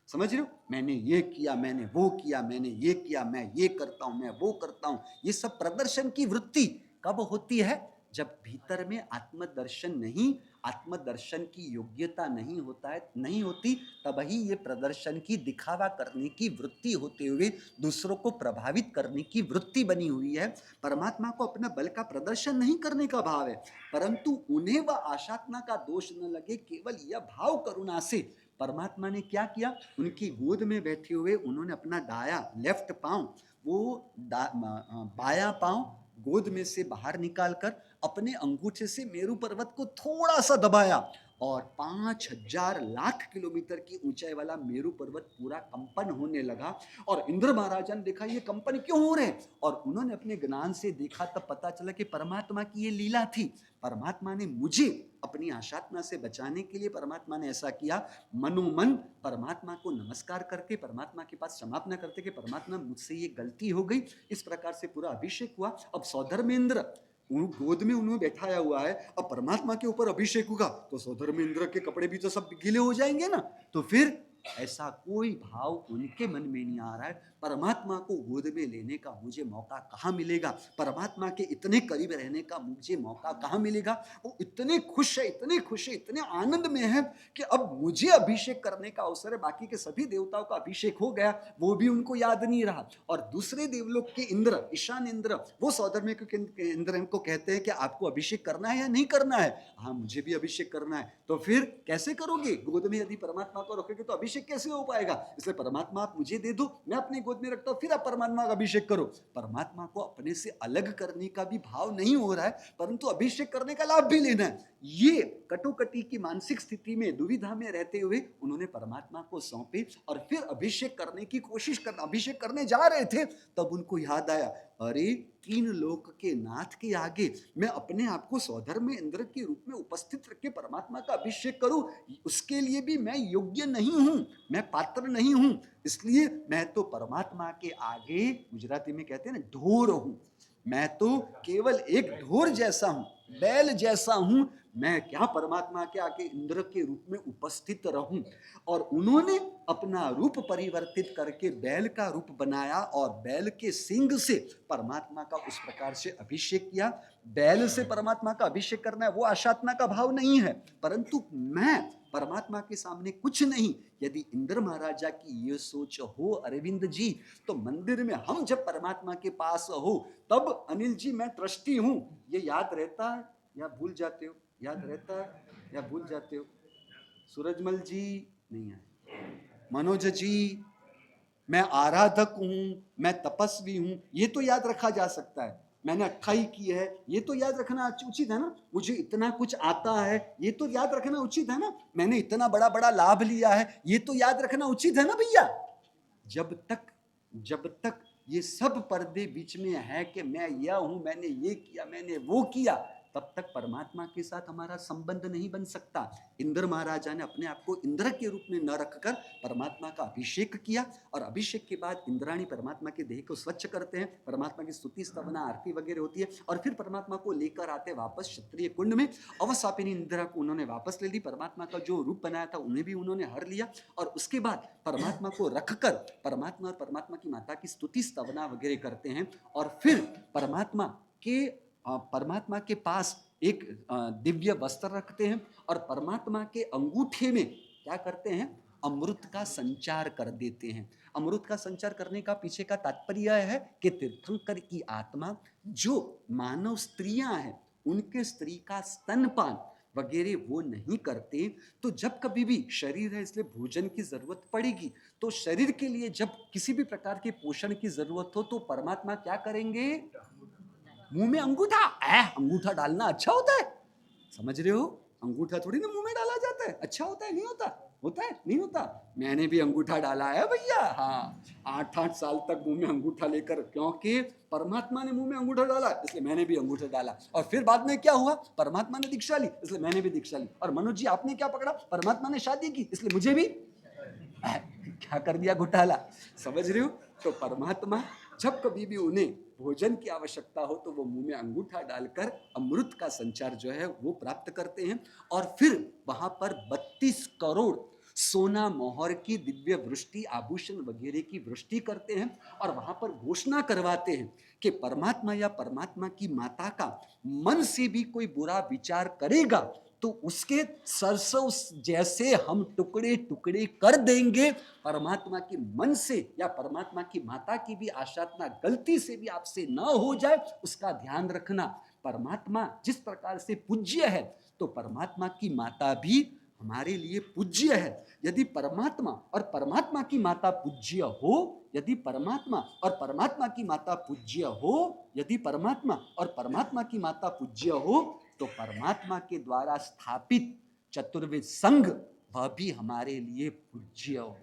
समझ रहे हो, मैंने ये किया, मैंने वो किया, मैंने ये किया, मैं ये करता हूं, मैं वो करता हूं, ये सब प्रदर्शन की वृत्ति कब होती है? जब भीतर में आत्मदर्शन नहीं, आत्मदर्शन की योग्यता नहीं होता है, नहीं होती, तब ही ये प्रदर्शन की, दिखावा करने की वृत्ति होते हुए दूसरों को प्रभावित करने की वृत्ति बनी हुई है। परमात्मा को अपना बल का प्रदर्शन नहीं करने का भाव है, परंतु उन्हें वह आशात्मा का दोष न लगे, केवल यह भाव करुणा से परमात्मा ने क्या किया, उनकी गोद में बैठे हुए उन्होंने अपना दाया, लेफ्ट पांव, वो बायां पांव गोद में से बाहर निकालकर अपने अंगूठे से मेरू पर्वत को थोड़ा सा दबाया, और 5000 लाख किलोमीटर की ऊंचाई वाला मेरू पर्वत पूरा कंपन होने लगा। और इंद्र महाराजा ने देखा ये कंपन क्यों हो रहे हैं, और उन्होंने अपने ज्ञान से देखा, तब पता चला कि परमात्मा की ये लीला थी। परमात्मा ने मुझे अपनी आशात्मा से बचाने के लिए परमात्मा ने ऐसा किया। मनोमन परमात्मा को नमस्कार करके परमात्मा के पास क्षमापना करते कि परमात्मा मुझसे ये गलती हो गई। इस प्रकार से पूरा अभिषेक हुआ। अब सौधर्मेंद्र गोद में उन्होंने बैठाया हुआ है, अब परमात्मा के ऊपर अभिषेक होगा तो सौधर्मेंद्र के कपड़े भी तो सब गीले हो जाएंगे ना। तो फिर ऐसा कोई भाव उनके मन में नहीं आ रहा है, परमात्मा को गोद में लेने का मुझे मौका कहाँ मिलेगा, परमात्मा के इतने करीब रहने का मुझे मौका कहाँ मिलेगा। वो इतने खुश है, इतने खुश है, इतने आनंद में है कि अब मुझे अभिषेक करने का अवसर है। बाकी के सभी देवताओं का अभिषेक हो गया, वो भी उनको याद नहीं रहा। और दूसरे देवलोक के इंद्र, ईशान इंद्र, वो सौधर्म के इंद्र को कहते हैं कि आपको अभिषेक करना है या नहीं करना है। हाँ, मुझे भी अभिषेक करना है। तो फिर कैसे करोगे? गोद में यदि परमात्मा को रखोगे तो अभिषेक कैसे हो पाएगा? इसलिए परमात्मा आप मुझे दे दो, मैं अपने गोद में रखता हूं, फिर आप परमात्मा का अभिषेक करो। परमात्मा को अपने से अलग करने का भी भाव नहीं हो रहा है, परंतु अभिषेक करने का लाभ भी लेना है। ये कटोकटी की मानसिक स्थिति में, दुविधा में रहते हुए उन्होंने परमात्मा को सौंपे और फिर अभिषेक करने की कोशिश करना। अभिषेक करने जा रहे थे तब उनको याद आया, अरे 3 लोक के नाथ के आगे मैं अपने आप को सौधर्म इंद्र के रूप में उपस्थित रख के परमात्मा का अभिषेक करूं, उसके लिए भी मैं योग्य नहीं हूं, मैं पात्र नहीं हूं। इसलिए मैं तो परमात्मा के आगे, गुजराती में कहते हैं ना, ढोर हूं। मैं तो केवल एक ढोर जैसा हूं, बैल जैसा हूं। मैं क्या परमात्मा के आगे इंद्र के रूप में उपस्थित रहूं। और उन्होंने अपना रूप परिवर्तित करके बैल का रूप बनाया और बैल के सींग से परमात्मा का उस प्रकार से अभिषेक किया। बैल से परमात्मा का अभिषेक करना है, वो आशात्मा का भाव नहीं है, परंतु मैं परमात्मा के सामने कुछ नहीं। यदि इंद्र महाराजा की ये सोच हो अरविंद जी, तो मंदिर में हम जब परमात्मा के पास हो तब अनिल जी मैं ट्रस्टी हूं, ये याद रहता है या भूल जाते हो? याद रहता है या भूल जाते हो? सूरजमल जी नहीं है, मनोज जी मैं आराधक हूं, मैं तपस्वी हूं, ये तो याद रखा जा सकता है। मैंने 28 की है, ये तो याद रखना उचित है ना। मुझे इतना कुछ आता है, ये तो याद रखना उचित है ना। मैंने इतना बड़ा बड़ा लाभ लिया है, ये तो याद रखना उचित है ना भैया। जब तक ये सब पर्दे बीच में है कि मैं यह हूं, मैंने ये किया, मैंने वो किया, तब तक परमात्मा के साथ हमारा संबंध नहीं बन सकता। इंद्र महाराजा ने अपने आप को इंद्र के रूप में न रखकर परमात्मा का अभिषेक किया, और अभिषेक के बाद इंद्राणी परमात्मा के देह को स्वच्छ करते हैं, परमात्मा की स्तुति स्तवना आरती वगैरह होती है, और फिर परमात्मा को लेकर आते वापस क्षत्रिय कुंड में। अवसापिनी इंदिरा को उन्होंने वापस ले ली, परमात्मा का जो रूप बनाया था उन्हें भी उन्होंने हर लिया, और उसके बाद परमात्मा को रखकर परमात्मा और परमात्मा की माता की स्तुति स्तवना वगैरह करते हैं, और फिर परमात्मा के पास एक दिव्य वस्त्र रखते हैं, और परमात्मा के अंगूठे में क्या करते हैं, अमृत का संचार कर देते हैं। अमृत का संचार करने का पीछे का तात्पर्य है कि तीर्थंकर की आत्मा जो मानव स्त्रियां हैं उनके स्त्री का स्तनपान वगैरह वो नहीं करते, तो जब कभी भी शरीर है इसलिए भोजन की जरूरत पड़ेगी, तो शरीर के लिए जब किसी भी प्रकार के पोषण की जरूरत हो तो परमात्मा क्या करेंगे, मुंह में अंगूठा। अंगूठा डालना अच्छा होता है, समझ रहे हो, अंगूठा थोड़ी ना मुंह में डाला जाता है, अच्छा होता है नहीं होता, होता है नहीं होता। मैंने भी अंगूठा डाला है भैया, हाँ 8-8 साल तक मुंह में अंगूठा लेकर, क्योंकि परमात्मा ने मुंह में अंगूठा डाला इसलिए मैंने भी अंगूठा डाला, और फिर बाद में क्या हुआ, परमात्मा ने दीक्षा ली इसलिए मैंने भी दीक्षा ली, और मनोज जी आपने क्या पकड़ा, परमात्मा ने शादी की इसलिए मुझे भी क्या कर दिया, घोटाला। समझ रहे हो, तो परमात्मा जब कभी भी उन्हें भोजन की आवश्यकता हो तो वो मुंह में अंगूठा डालकर अमृत का संचार जो है वो प्राप्त करते हैं, और फिर वहां पर 32 करोड़ सोना मोहर की दिव्य वृष्टि आभूषण वगैरह की वृष्टि करते हैं, और वहां पर घोषणा करवाते हैं कि परमात्मा या परमात्मा की माता का मन से भी कोई बुरा विचार करेगा तो उसके सरसों जैसे हम टुकड़े टुकड़े कर देंगे। परमात्मा के मन से या परमात्मा की माता की भी आशातना गलती से भी आपसे न हो जाए, उसका ध्यान रखना। परमात्मा जिस प्रकार से पूज्य है तो परमात्मा की माता भी हमारे लिए पूज्य है। यदि परमात्मा और परमात्मा की माता पूज्य हो, यदि परमात्मा और परमात्मा की माता पूज्य हो, यदि परमात्मा और परमात्मा की माता पूज्य हो, तो परमात्मा के द्वारा स्थापित चतुर्वेद संघ वह भी हमारे लिए पूज्य हो।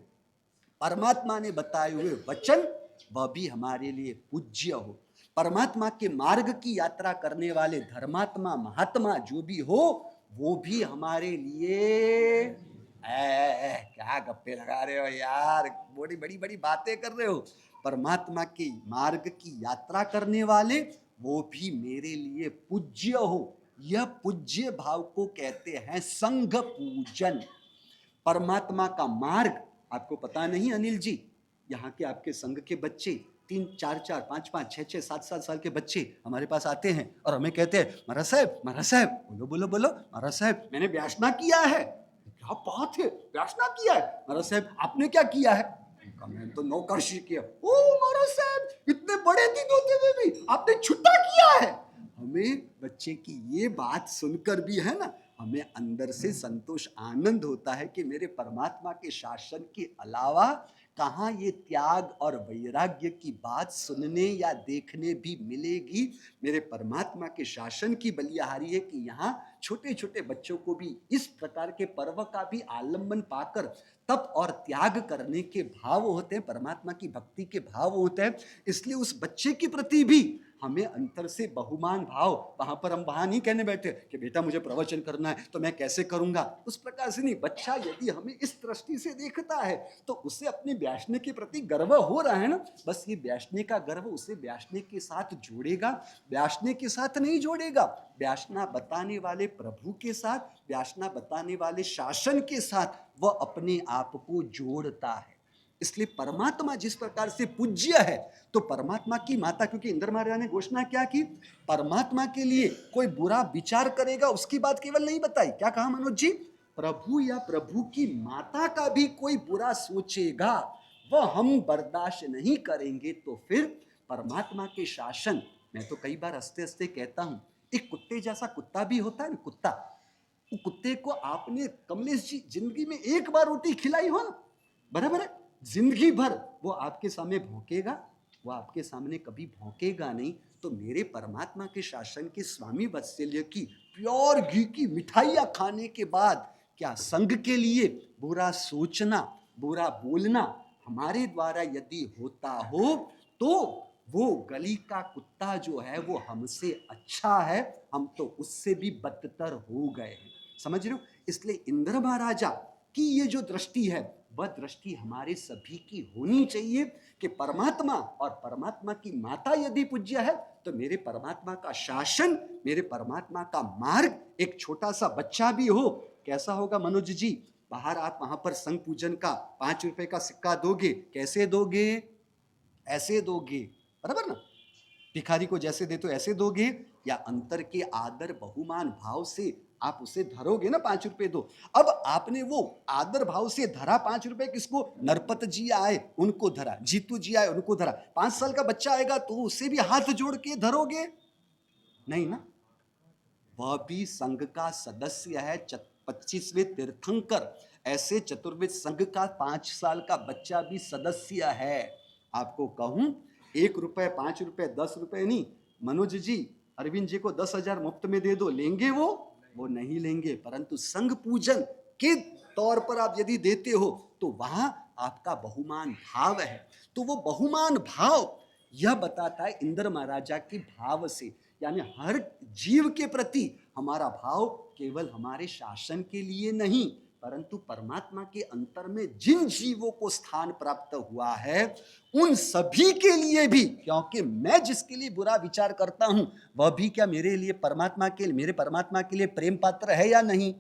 परमात्मा ने बताए हुए वचन वह भी हमारे लिए पूज्य हो। परमात्मा के मार्ग की यात्रा करने वाले धर्मात्मा महात्मा जो भी हो वो भी हमारे लिए क्या गप्पे लगा रहे हो यार, बड़ी बड़ी बड़ी बातें कर रहे हो। परमात्मा के मार्ग की यात्रा करने वाले वो भी मेरे लिए पूज्य हो। यह पूज्य भाव को कहते हैं संघ पूजन। परमात्मा का मार्ग आपको पता नहीं अनिल जी, यहाँ के आपके संघ के बच्चे 3-4, 5-5, 6-6, 7-7 साल के बच्चे हमारे पास आते हैं और हमें कहते हैं महाराज साहब बोलो बोलो बोलो, महाराज साहब मैंने व्यासना किया है। क्या बात है, व्यासना किया है? महाराज साहब आपने क्या किया है? मैंने तो नौकरशी किया। ओ महाराज साहब इतने बड़े दिन होते हुए भी आपने छुट्टा किया है। हमें बच्चे की ये बात सुनकर भी है ना, हमें अंदर से संतोष आनंद होता है कि मेरे परमात्मा के शासन के अलावा कहाँ ये त्याग और वैराग्य की बात सुनने या देखने भी मिलेगी। मेरे परमात्मा के शासन की बलिहारी है कि यहाँ छोटे छोटे बच्चों को भी इस प्रकार के पर्व का भी आलम्बन पाकर तप और त्याग करने के भाव होते हैं, परमात्मा की भक्ति के भाव होते हैं। इसलिए उस बच्चे के प्रति भी हमें अंतर से बहुमान भाव, वहां पर हम वहां नहीं कहने बैठे कि बेटा मुझे प्रवचन करना है तो मैं कैसे करूंगा, उस प्रकार से नहीं। बच्चा यदि हमें इस दृष्टि से देखता है तो उसे अपने व्यासने के प्रति गर्व हो रहा है ना, बस ये व्यासने का गर्व उसे व्यासने के साथ जोड़ेगा, व्यासने के साथ नहीं जोड़ेगा, व्यासना बताने वाले प्रभु के साथ, व्यासना बताने वाले शासन के साथ वह अपने आप को जोड़ता है। इसलिए परमात्मा जिस प्रकार से पूज्य है तो परमात्मा की माता, क्योंकि इंद्र महाराज ने घोषणा क्या की, परमात्मा के लिए कोई बुरा विचार करेगा उसकी बात केवल नहीं बताई, क्या कहा मनोज जी, प्रभु या प्रभु की माता का भी कोई बुरा सोचेगा वह हम बर्दाश्त नहीं करेंगे। तो फिर परमात्मा के शासन, मैं तो कई बार हंसते हंसते कहता हूं, एक कुत्ते जैसा कुत्ता भी होता है ना, कुत्ता, वो कुत्ते को आपने कमलेश जी जिंदगी में एक बार रोटी खिलाई हो ना, बराबर है, जिंदगी भर वो आपके सामने भौंकेगा, वो आपके सामने कभी भौंकेगा नहीं। तो मेरे परमात्मा के शासन के स्वामी वात्सल्य की प्योर घी की मिठाइयां खाने के बाद क्या संघ के लिए बुरा सोचना, बुरा बोलना हमारे द्वारा यदि होता हो तो वो गली का कुत्ता जो है वो हमसे अच्छा है, हम तो उससे भी बदतर हो गए हैं। समझ रहे हो? इसलिए इंद्र महाराजा की ये जो दृष्टि है वह दृष्टि हमारे सभी की होनी चाहिए कि परमात्मा और परमात्मा की माता यदि पूज्य है तो मेरे परमात्मा का शासन, मेरे परमात्मा का मार्ग, एक छोटा सा बच्चा भी हो, कैसा होगा मनोज जी? बाहर आप वहां पर संघ पूजन का 5 रुपए का सिक्का दोगे, कैसे दोगे? ऐसे दोगे, बराबर ना? भिखारी को जैसे देते हो ऐसे दोगे, या अंतर के आदर बहुमान भाव से आप उसे धरोगे ना? 5 रुपए दो। अब आपने वो आदर भाव से धरा 5 रुपए, किसको? नरपत जी आए उनको धरा, जीतू जी आए उनको धरा। 5 साल का बच्चा आएगा तो उसे भी हाथ जोड़ के धरोगे? नहीं ना? वह भी संघ का सदस्य है, 25वें तीर्थंकर। ऐसे चतुर्वेद संघ का 5 साल का बच्चा भी सदस्य है। आपको कहूं, 1 रुपए, 5 रुपए, 10 रुपए नहीं, मनोज जी अरविंद जी को 10,000 मुफ्त में दे दो, लेंगे वो नहीं लेंगे। परंतु संघ पूजन के तौर पर आप यदि देते हो तो वहां आपका बहुमान भाव है। तो वो बहुमान भाव यह बताता है इंद्र महाराजा की भाव से, यानी हर जीव के प्रति हमारा भाव केवल हमारे शासन के लिए नहीं, परंतु परमात्मा के अंतर में जिन जीवों को स्थान प्राप्त हुआ है उन सभी के लिए भी, क्योंकि मैं जिसके लिए बुरा विचार करता हूं वह भी क्या मेरे लिए परमात्मा के लिए, मेरे परमात्मा के लिए प्रेम पात्र है या नहीं?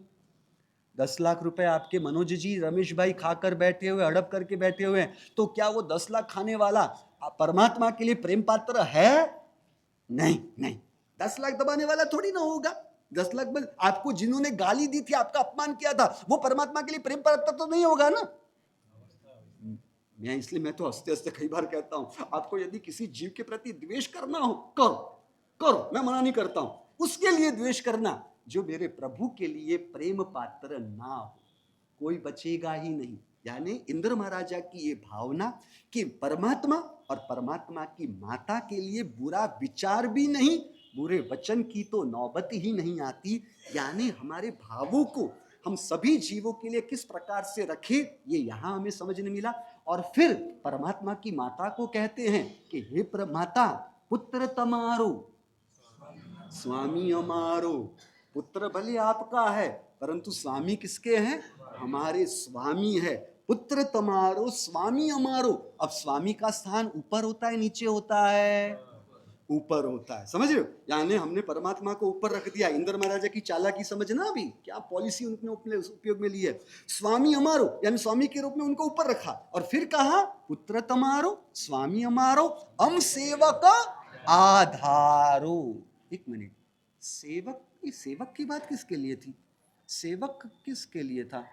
10 लाख रुपए आपके मनोज जी, रमेश भाई खाकर बैठे हुए, हड़प करके बैठे हुए हैं, तो क्या वो 10 लाख खाने वाला परमात्मा के लिए प्रेम पात्र है? नहीं नहीं, 10 लाख दबाने वाला थोड़ी ना होगा। 10 लाख में आपको जिन्होंने गाली दी थी, आपका अपमान किया था, वो परमात्मा के लिए प्रेम पात्र तो नहीं होगा ना? मैं तो हंसते हंसते कई बार कहता हूं, आपको यदि किसी जीव के प्रति द्वेष करना हो करो, करो, मैं मना नहीं करता हूं, उसके लिए द्वेष करना जो मेरे प्रभु के लिए प्रेम पात्र ना हो, कोई बचेगा ही नहीं। यानी इंद्र महाराजा की ये भावना कि परमात्मा और परमात्मा की माता के लिए बुरा विचार भी नहीं, बुरे वचन की तो नौबत ही नहीं आती। यानी हमारे भावों को हम सभी जीवों के लिए किस प्रकार से रखें, ये यहां हमें समझने मिला। और फिर परमात्मा की माता को कहते हैं कि हे माता, पुत्र तमारो स्वामी अमारो। पुत्र भले आपका है परंतु स्वामी किसके हैं? हमारे स्वामी है। पुत्र तमारो स्वामी अमारो। अब स्वामी का स्थान ऊपर होता है नीचे होता है? ऊपर होता है। समझ रहे हो? यानी हमने परमात्मा को ऊपर रख दिया। इंद्र महाराजा की चालाकी समझना, अभी क्या पॉलिसी उनने अपने उपयोग में ली है। स्वामी अमारो यानी स्वामी के रूप में उनको ऊपर रखा, और फिर कहा पुत्र तमारो स्वामी अमारो हम सेवक आधारो। एक मिनट, सेवक, ये सेवक की बात किसके लिए थी? सेवक किसके लिए था?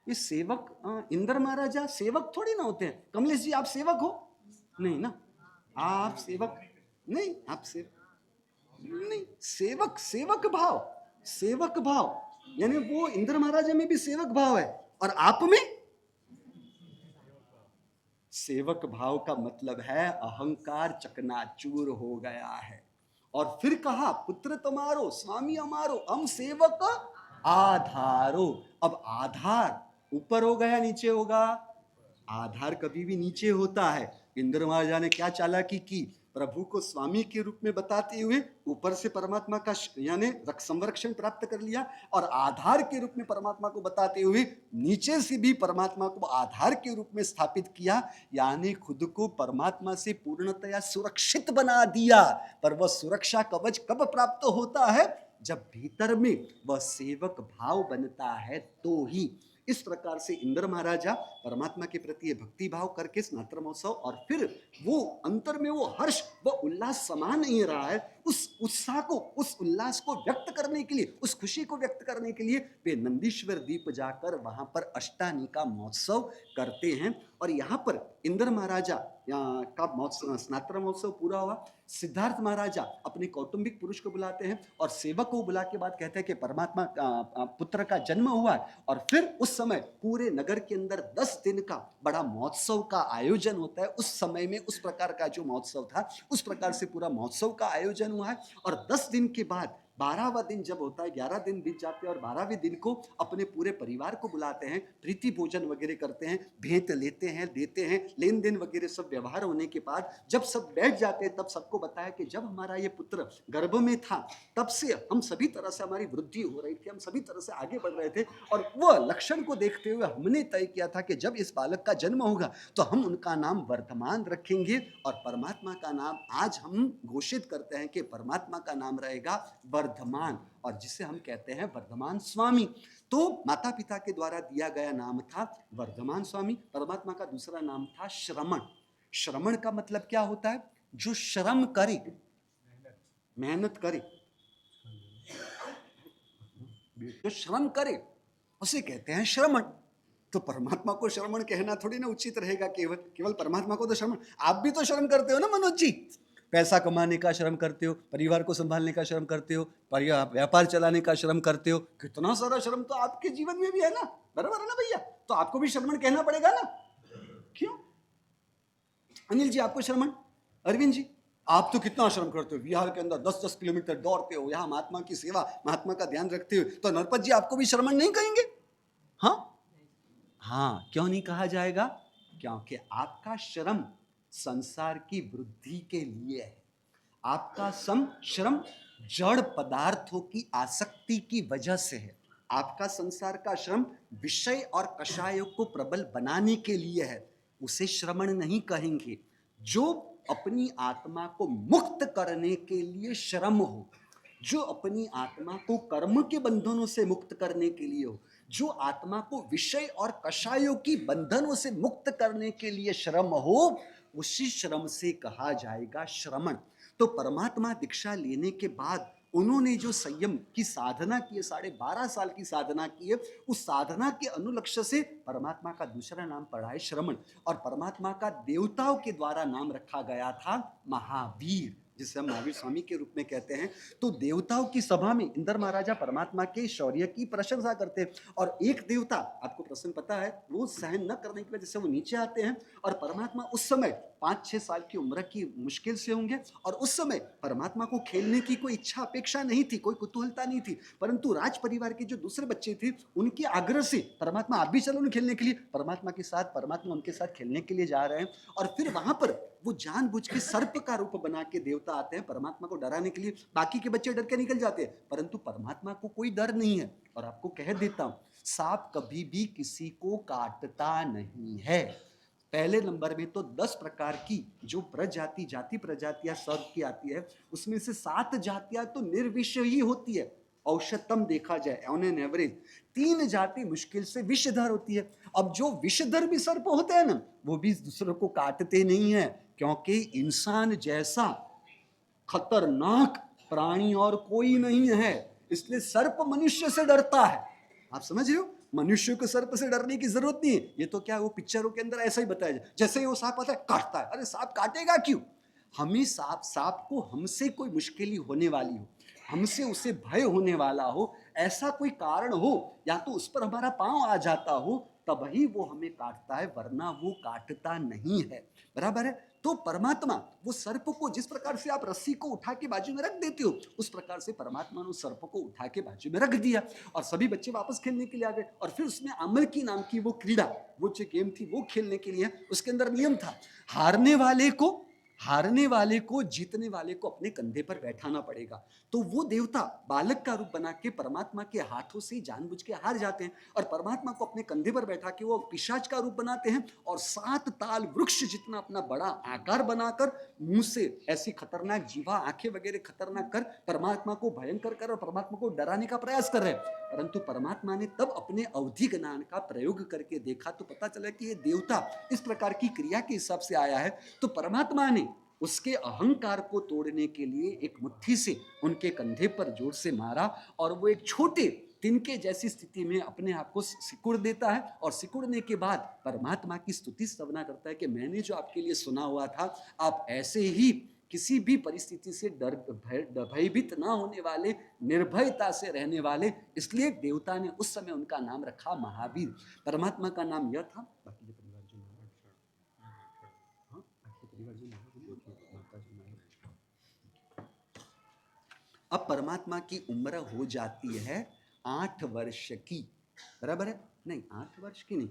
ये सेवक इंद्र महाराजा सेवक थोड़ी ना होते हैं। कमलेश जी आप सेवक हो? नहीं ना, आप सेवक नहीं, आप सेवक नहीं। सेवक, सेवक भाव, सेवक भाव यानी वो इंद्र महाराजा में भी सेवक भाव है और आप में सेवक भाव का मतलब है अहंकार चकनाचूर हो गया है। और फिर कहा पुत्र तुम्हारो स्वामी हमारो हम सेवक आधारो। अब आधार ऊपर हो गया नीचे होगा? आधार कभी भी नीचे होता है। इंद्र महाराजा ने क्या चालाकी की? प्रभु को स्वामी के रूप में बताते हुए ऊपर से परमात्मा का यानी संरक्षण प्राप्त कर लिया, और आधार के रूप में परमात्मा को बताते हुए नीचे से भी परमात्मा को आधार के रूप में स्थापित किया, यानी खुद को परमात्मा से पूर्णतया सुरक्षित बना दिया। पर वह सुरक्षा कवच कब प्राप्त होता है? जब भीतर में वह सेवक भाव बनता है तो ही। इस प्रकार से इंद्र महाराजा परमात्मा के प्रति भक्ति भाव करके स्नात्र महोत्सव, और फिर वो अंतर में वो हर्ष व उल्लास समा नहीं रहा है, उस उत्साह को, उस उल्लास को व्यक्त करने के लिए, उस खुशी को व्यक्त करने के लिए वे नंदीश्वर द्वीप जाकर वहां पर अष्टानी का महोत्सव करते हैं। और यहाँ पर इंद्र महाराजा का महोत्सव, स्नात्र महोत्सव पूरा हुआ। सिद्धार्थ महाराजा अपने कौटुंबिक पुरुष को बुलाते हैं और सेवक को बुला के बाद कहते हैं कि परमात्मा पुत्र का जन्म हुआ है। और फिर उस समय पूरे नगर के अंदर 10 दिन का बड़ा महोत्सव का आयोजन होता है। उस समय में उस प्रकार का जो महोत्सव था उस प्रकार से पूरा महोत्सव का आयोजन हुआ है। और 10 दिन के बाद 12वां दिन जब होता है, 11 दिन बीत जाते हैं और 12वें दिन को अपने पूरे परिवार को बुलाते हैं, प्रीति भोजन वगैरह करते हैं, भेंट लेते हैं, देते हैं, लेन देन वगैरह सब व्यवहार होने के बाद जब सब बैठ जाते हैं, तब सबको बताया कि जब हमारा ये पुत्र गर्भ में था तब से हम सभी तरह से हमारी वृद्धि हो रही थी, हम सभी तरह से आगे बढ़ रहे थे, और वह लक्षण को देखते हुए हमने तय किया था कि जब इस बालक का जन्म होगा तो हम उनका नाम वर्धमान रखेंगे, और परमात्मा का नाम आज हम घोषित करते हैं कि परमात्मा का नाम रहेगा वर्धमान, और जिसे हम कहते हैं वर्धमान स्वामी। तो माता पिता के द्वारा दिया गया नाम था वर्धमान स्वामी। परमात्मा का दूसरा नाम था श्रमण। श्रमण का मतलब क्या होता है? जो श्रम करे, मेहनत करे, जो श्रम करे उसे कहते हैं श्रमण। तो परमात्मा को श्रमण कहना थोड़ी ना उचित रहेगा, केवल केवल परमात्मा को तो श्रमण। आप भी तो श्रम करते हो ना मनोज जी, पैसा कमाने का श्रम करते हो, परिवार को संभालने का श्रम करते हो, व्यापार चलाने का श्रम करते हो, कितना सारा श्रम तो आपके जीवन में भी है ना, बराबर है ना भैया? तो आपको भी श्रमण कहना पड़ेगा ना, क्यों? अनिल जी आपको श्रमण, अरविंद जी आप तो कितना श्रम करते हो, बिहार के अंदर 10-10 किलोमीटर दौड़ते हो, यहाँ महात्मा की सेवा, महात्मा का ध्यान रखते हो, तो नरपत जी आपको भी श्रमण नहीं कहेंगे? हाँ, क्यों नहीं कहा जाएगा? क्योंकि आपका श्रम संसार की वृद्धि के लिए है। आपका श्रम जड़ पदार्थों की आसक्ति की वजह से है। आपका संसार का श्रम विषय और कषायों को प्रबल बनाने के लिए है, उसे श्रमण नहीं कहेंगे। जो अपनी आत्मा को मुक्त करने के लिए श्रम हो, जो अपनी आत्मा को कर्म के बंधनों से मुक्त करने के लिए हो, जो आत्मा को विषय और कषायों की बंधनों से मुक्त करने के लिए श्रम हो, उसी श्रम से कहा जाएगा श्रमण। तो परमात्मा दीक्षा लेने के बाद उन्होंने जो संयम की साधना की है, 12.5 साल की साधना की है, उस साधना के अनुलक्ष्य से परमात्मा का दूसरा नाम पड़ा है श्रमण। और परमात्मा का देवताओं के द्वारा नाम रखा गया था महावीर, जिसे हम महावीर स्वामी के रूप में कहते हैं। तो देवताओं की सभा में इंद्र महाराजा परमात्मा के शौर्य की प्रशंसा करते हैं, और एक देवता, आपको प्रसंग पता है, वो सहन न करने की वजह से वो नीचे आते हैं, और परमात्मा उस समय 5-6 साल की उम्र की मुश्किल से होंगे, और उस समय परमात्मा को खेलने की कोई इच्छा अपेक्षा नहीं थी, कोई कुतूहलता नहीं थी, परंतु राज परिवार के जो दूसरे बच्चे थे उनके आग्रह से परमात्मा आप भी चलो खेलने के लिए, परमात्मा के साथ, परमात्मा उनके साथ खेलने के लिए जा रहे हैं, और फिर वहां पर वो जानबूझ के सर्प का रूप बना के देवता आते हैं परमात्मा को डराने के लिए। बाकी के बच्चे डर के निकल जाते हैं, परंतु परमात्मा को कोई डर नहीं है। और आपको कह देता हूं, सांप कभी भी किसी को काटता नहीं है। पहले नंबर में तो 10 प्रकार की जो प्रजाति, जाति प्रजातियां सर्प की आती है, उसमें से 7 जातियां तो निर्विष ही होती है। औषधम देखा जाए ऑन एन एवरेज 3 जाति मुश्किल से विषधर होती है। अब जो विषधर भी सर्प होते हैं ना, वो भी दूसरों को काटते नहीं है, क्योंकि इंसान जैसा खतरनाक प्राणी और कोई नहीं है, इसलिए सर्प मनुष्य से डरता है। आप समझ रहे हो? मनुष्य को सर्प से डरने की जरूरत नहीं है। ये तो क्या वो पिक्चरों के अंदर ऐसा ही बताया जाए, जैसे ही वो सांप आता है काटता है। अरे सांप काटेगा क्यों? हमें सांप को हमसे कोई मुश्किल होने वाली हो, हमसे उसे भय होने वाला हो, ऐसा कोई कारण हो, या तो उस पर हमारा पांव आ जाता हो, तब ही वो हमें काटता है, वरना वो काटता नहीं है। बराबर है? तो परमात्मा वो सर्प को जिस प्रकार से आप रस्सी को उठा के बाजू में रख देते हो, उस प्रकार से परमात्मा ने उस सर्प को उठा के बाजू में रख दिया, और सभी बच्चे वापस खेलने के लिए आ गए। और फिर उसमें अमल की नाम की वो क्रीड़ा, वो जो गेम थी, वो खेलने के लिए उसके अंदर नियम था, हारने वाले को जीतने वाले को अपने कंधे पर बैठाना पड़ेगा। तो वो देवता बालक का रूप बना के परमात्मा के हाथों से जानबूझ के हार जाते हैं, और परमात्मा को अपने कंधे पर बैठा के वो पिशाच का रूप बनाते हैं, और 7 ताल वृक्ष जितना अपना बड़ा आकार बनाकर मुंह से ऐसी खतरनाक जीवा, आंखें वगैरह खतरनाक कर परमात्मा को भयंकर कर और परमात्मा को डराने का प्रयास कर रहे हैं। परंतु परमात्मा ने तब अपने अवधि ज्ञान का प्रयोग करके देखा, तो पता चला कि ये देवता इस प्रकार की क्रिया के हिसाब से आया है। तो परमात्मा ने उसके अहंकार को तोड़ने के लिए एक मुट्ठी से उनके कंधे पर जोर से मारा, और वो एक छोटे तिनके जैसी स्थिति में अपने आप को सिकुड़ देता है, और सिकुड़ने के बाद परमात्मा की स्तुति स्तवना करता है कि मैंने जो आपके लिए सुना हुआ था, आप ऐसे ही किसी भी परिस्थिति से भयभीत ना होने वाले, निर्भयता से रहने वाले, इसलिए देवता ने उस समय उनका नाम रखा महावीर। परमात्मा का नाम यह था। बाकी के परिवार जो अब परमात्मा की उम्र हो जाती है 8 वर्ष की, बराबर है? नहीं, 8 वर्ष की नहीं,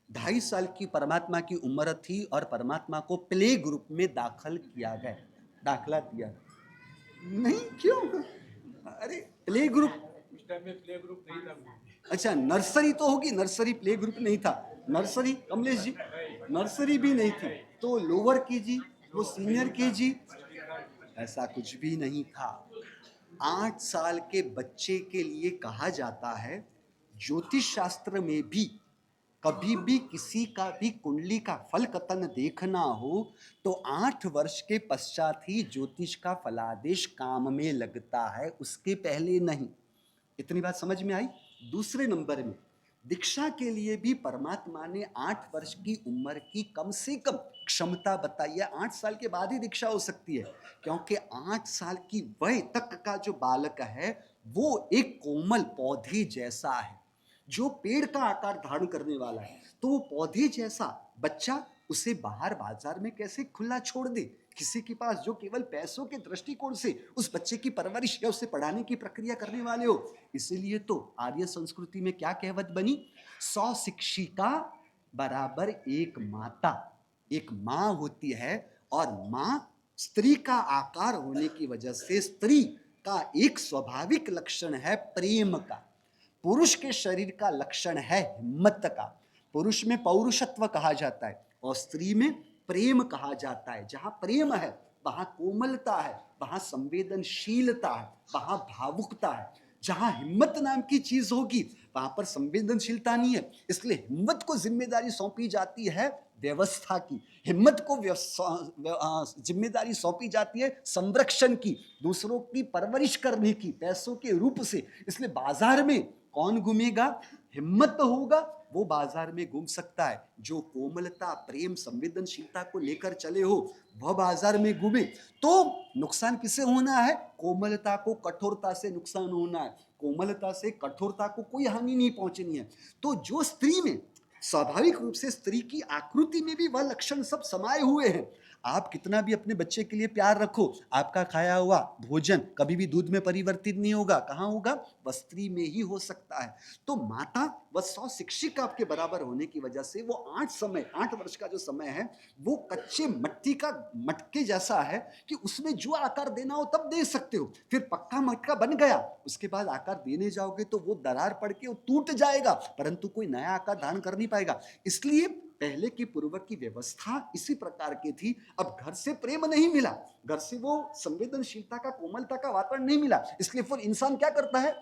2.5 साल की परमात्मा की उम्र थी और परमात्मा को प्ले ग्रुप में दाखिल किया गया, दाखला दिया। नहीं, क्यों? अरे प्ले ग्रुप, उस टाइम में प्ले ग्रुप नहीं था। अच्छा नर्सरी तो होगी, नर्सरी प्ले ग्रुप नहीं था। नर्सरी कमलेश जी, नर्सरी भी नहीं थी, तो लोअर केजी, वो सीनियर केजी, ऐसा कुछ भी नहीं था। 8 साल के बच्चे के लिए कहा जाता है, ज्योतिष शास्त्र में भी कभी भी किसी का भी कुंडली का फल कथन देखना हो तो 8 वर्ष के पश्चात ही ज्योतिष का फलादेश काम में लगता है, उसके पहले नहीं। इतनी बात समझ में आई? दूसरे नंबर में दीक्षा के लिए भी परमात्मा ने 8 वर्ष की उम्र की कम से कम क्षमता बताई है। 8 साल के बाद ही दीक्षा हो सकती है, क्योंकि 8 साल की वय तक का जो बालक है वो एक कोमल पौधे जैसा है, जो पेड़ का आकार धारण करने वाला है। तो वो पौधे जैसा बच्चा, उसे बाहर बाजार में कैसे खुला छोड़ दे किसी के पास जो केवल पैसों के दृष्टिकोण से उस बच्चे की परवरिश या उसे पढ़ाने की प्रक्रिया करने वाले हो। इसीलिए तो आर्य संस्कृति में क्या कहावत बनी, 100 शिक्षिका बराबर एक माता। एक माँ होती है और माँ स्त्री का आकार होने की वजह से स्त्री का एक स्वाभाविक लक्षण है प्रेम का, पुरुष के शरीर का लक्षण है हिम्मत का। पुरुष में पौरुषत्व कहा जाता है और स्त्री में प्रेम कहा जाता है। जहां प्रेम है वहां कोमलता है, वहां संवेदनशीलता है, वहां भावुकता है। जहां हिम्मत नाम की चीज होगी वहां पर संवेदनशीलता नहीं है। इसलिए हिम्मत को जिम्मेदारी सौंपी जाती है व्यवस्था की, हिम्मत को जिम्मेदारी सौंपी जाती है संरक्षण की, दूसरों की परवरिश करने की पैसों के रूप से। इसलिए बाजार में कौन घूमेगा? हिम्मत होगा वो बाजार में घूम सकता है। जो कोमलता, प्रेम, संवेदनशीलता को लेकर चले हो वह बाजार में घूमे। तो नुकसान किसे होना है? कोमलता को कठोरता से नुकसान होना है, कोमलता से कठोरता को कोई हानि नहीं पहुंचनी है। तो जो स्त्री में स्वाभाविक रूप से, स्त्री की आकृति में भी वह लक्षण सब समाये हुए हैं। आप कितना भी अपने बच्चे के लिए प्यार रखो, आपका खाया हुआ भोजन कभी भी दूध में परिवर्तित नहीं होगा। कहाँ होगा? वह स्त्री में ही हो सकता है। तो माता वह 100 शिक्षिका आपके बराबर होने की वजह से वो 8 वर्ष का जो समय है वो कच्चे मट्टी का मटके जैसा है कि उसमें जो आकार देना हो तब दे सकते हो। फिर पक्का मटका बन गया, उसके बाद आकार देने जाओगे तो वो दरार पड़ के वो टूट जाएगा, परंतु कोई नया आकार धारण कर नहीं पाएगा। इसलिए पहले की पूर्व की व्यवस्था इसी प्रकार की थी। अब घर से प्रेम नहीं मिला, घर से वो संवेदनशीलता का, कोमलता का वातावरण नहीं मिला, इसलिए फिर इंसान क्या करता है?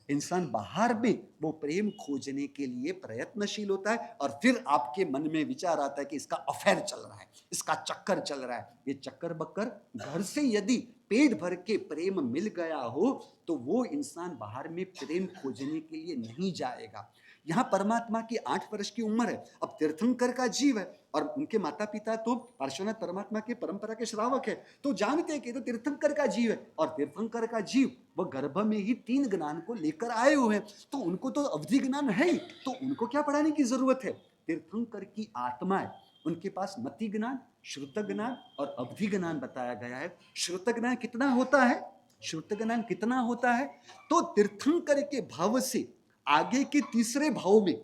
इंसान बाहर में वो प्रेम खोजने के लिए प्रयत्नशील होता है और फिर आपके मन में विचार आता है कि इसका अफेयर चल रहा है, इसका चक्कर चल रहा है। ये चक्कर बक्कर घर से यदि पेट भर के प्रेम मिल गया हो तो वो इंसान बाहर में प्रेम खोजने के लिए नहीं जाएगा। यहाँ परमात्मा की 8 वर्ष की उम्र है। अब तीर्थंकर का जीव है और उनके माता पिता तो पार्श्वनाथ परमात्मा के परंपरा के श्रावक है, तो जानते हैं कि तो तीर्थंकर का जीव है और तीर्थंकर का जीव वह गर्भ में ही 3 ज्ञान को लेकर आए हुए हैं, तो उनको तो अवधि ज्ञान है ही, तो उनको क्या पढ़ाने की जरूरत है? तीर्थंकर की आत्माएं, उनके पास मति ज्ञान, श्रुत ज्ञान और अवधि ज्ञान बताया गया है। श्रुत ज्ञान कितना होता है? श्रुत ज्ञान कितना होता है? तो तीर्थंकर के भाव से आगे के तीसरे भाव में,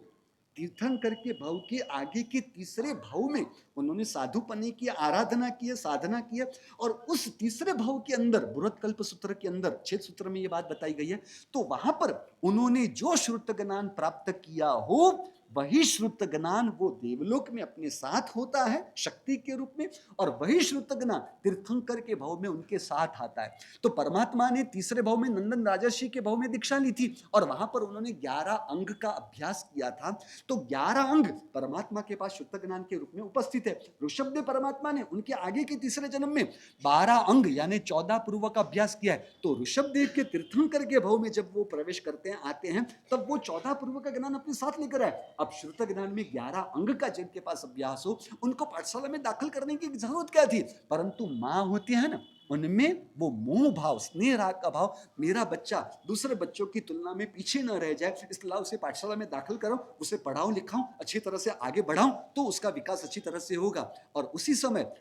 तीर्थंकर के भाव के आगे के तीसरे भाव में उन्होंने साधुपने की आराधना की है, साधना की है। और उस तीसरे भाव के अंदर बृहत कल्प सूत्र के अंदर 6 सूत्र में ये बात बताई गई है। तो वहां पर उन्होंने जो श्रुत ज्ञान प्राप्त किया हो वही श्रुत ज्ञान वो देवलोक में अपने साथ होता है शक्ति के रूप में, और वही श्रुत ज्ञान तीर्थंकर के भाव में उनके साथ आता है। तो परमात्मा ने तीसरे भाव में नंदन राजर्षि के भाव में दीक्षा ली थी और वहां पर उन्होंने 11 अंग का अभ्यास किया था। तो 11 अंग परमात्मा के पास शुद्ध ज्ञान के रूप में उपस्थित है। ऋषभदेव परमात्मा ने उनके आगे के तीसरे जन्म में 12 अंग यानी 14 पूर्व का अभ्यास किया है। तो ऋषभदेव के तीर्थंकर के भाव में जब वो प्रवेश करते हैं, आते हैं, तब वो 14 पूर्व का ज्ञान अपने साथ लेकर आए। अब श्रुत ज्ञान में 11 अंग का जिनके पास अभ्यास हो उनको पाठशाला में दाखिल करने की जरूरत क्या थी? परंतु माँ होती है ना, उनमें वो मोह भाव, स्नेह राग का भाव, मेरा बच्चा दूसरे बच्चों की तुलना में पीछे न रह जाए, इसलिए उसे पाठशाला में दाखिल करो, उसे पढ़ाऊं लिखाऊं, अच्छी तरह से आगे बढ़ाऊं, तो उसका विकास अच्छी तरह से होगा। और उसी समय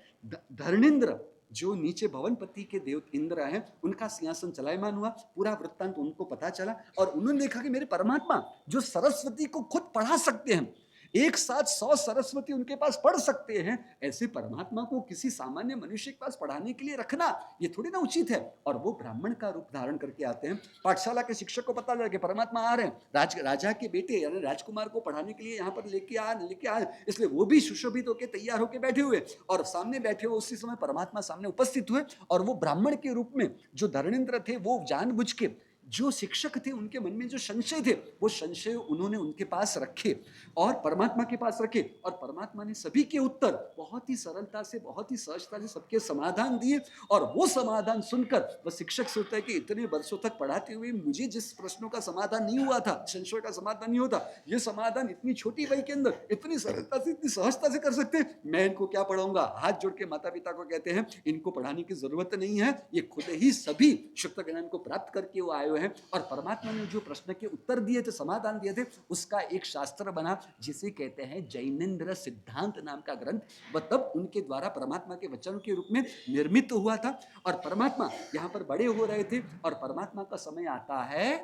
धर्मेंद्र जो नीचे भवनपति के देव इंद्र हैं उनका सिंहासन चलायमान हुआ, पूरा वृत्तांत उनको पता चला और उन्होंने देखा कि मेरे परमात्मा जो सरस्वती को खुद पढ़ा सकते हैं, एक साथ 100 सरस्वती उनके पास पढ़ सकते हैं, ऐसे परमात्मा को किसी सामान्य मनुष्य के पास पढ़ाने के लिए रखना ये थोड़ी ना उचित है। और वो ब्राह्मण का रूप धारण करके आते हैं। पाठशाला के शिक्षक को पता लगा कि परमात्मा आ रहे हैं, राजा के बेटे यानी राजकुमार को पढ़ाने के लिए यहाँ पर लेके आ, इसलिए वो भी सुशोभित होकर तैयार होकर बैठे हुए और सामने बैठे हुए उसी समय परमात्मा सामने उपस्थित हुए। और वो ब्राह्मण के रूप में जो धर्मेंद्र थे वो जानबूझ के जो शिक्षक थे उनके मन में जो संशय थे वो संशय उन्होंने उनके पास रखे और परमात्मा के पास रखे और परमात्मा ने सभी के उत्तर बहुत ही सरलता से बहुत ही सहजता से सबके समाधान दिए। और वो समाधान सुनकर वह शिक्षक सोचता है कि इतने वर्षों तक पढ़ाते हुए मुझे जिस प्रश्नों का समाधान नहीं हुआ था, संशय का समाधान नहीं होता, ये समाधान इतनी छोटी वय के अंदर इतनी सरलता से इतनी सहजता से कर सकते, मैं इनको क्या पढ़ाऊंगा। हाथ जोड़ के माता पिता को कहते हैं इनको पढ़ाने की जरूरत नहीं है, ये खुद ही सभी शुद्ध ज्ञान को प्राप्त करके वो आए हैं। और परमात्मा ने जो प्रश्न के उत्तर दिए थे, समाधान दिए थे, उसका एक शास्त्र बना जिसे कहते हैं जैनेन्द्र सिद्धांत नाम का ग्रंथ। वह तब उनके द्वारा परमात्मा के वचनों के रूप में निर्मित हुआ था। और परमात्मा यहाँ पर बड़े हो रहे थे और परमात्मा का समय आता है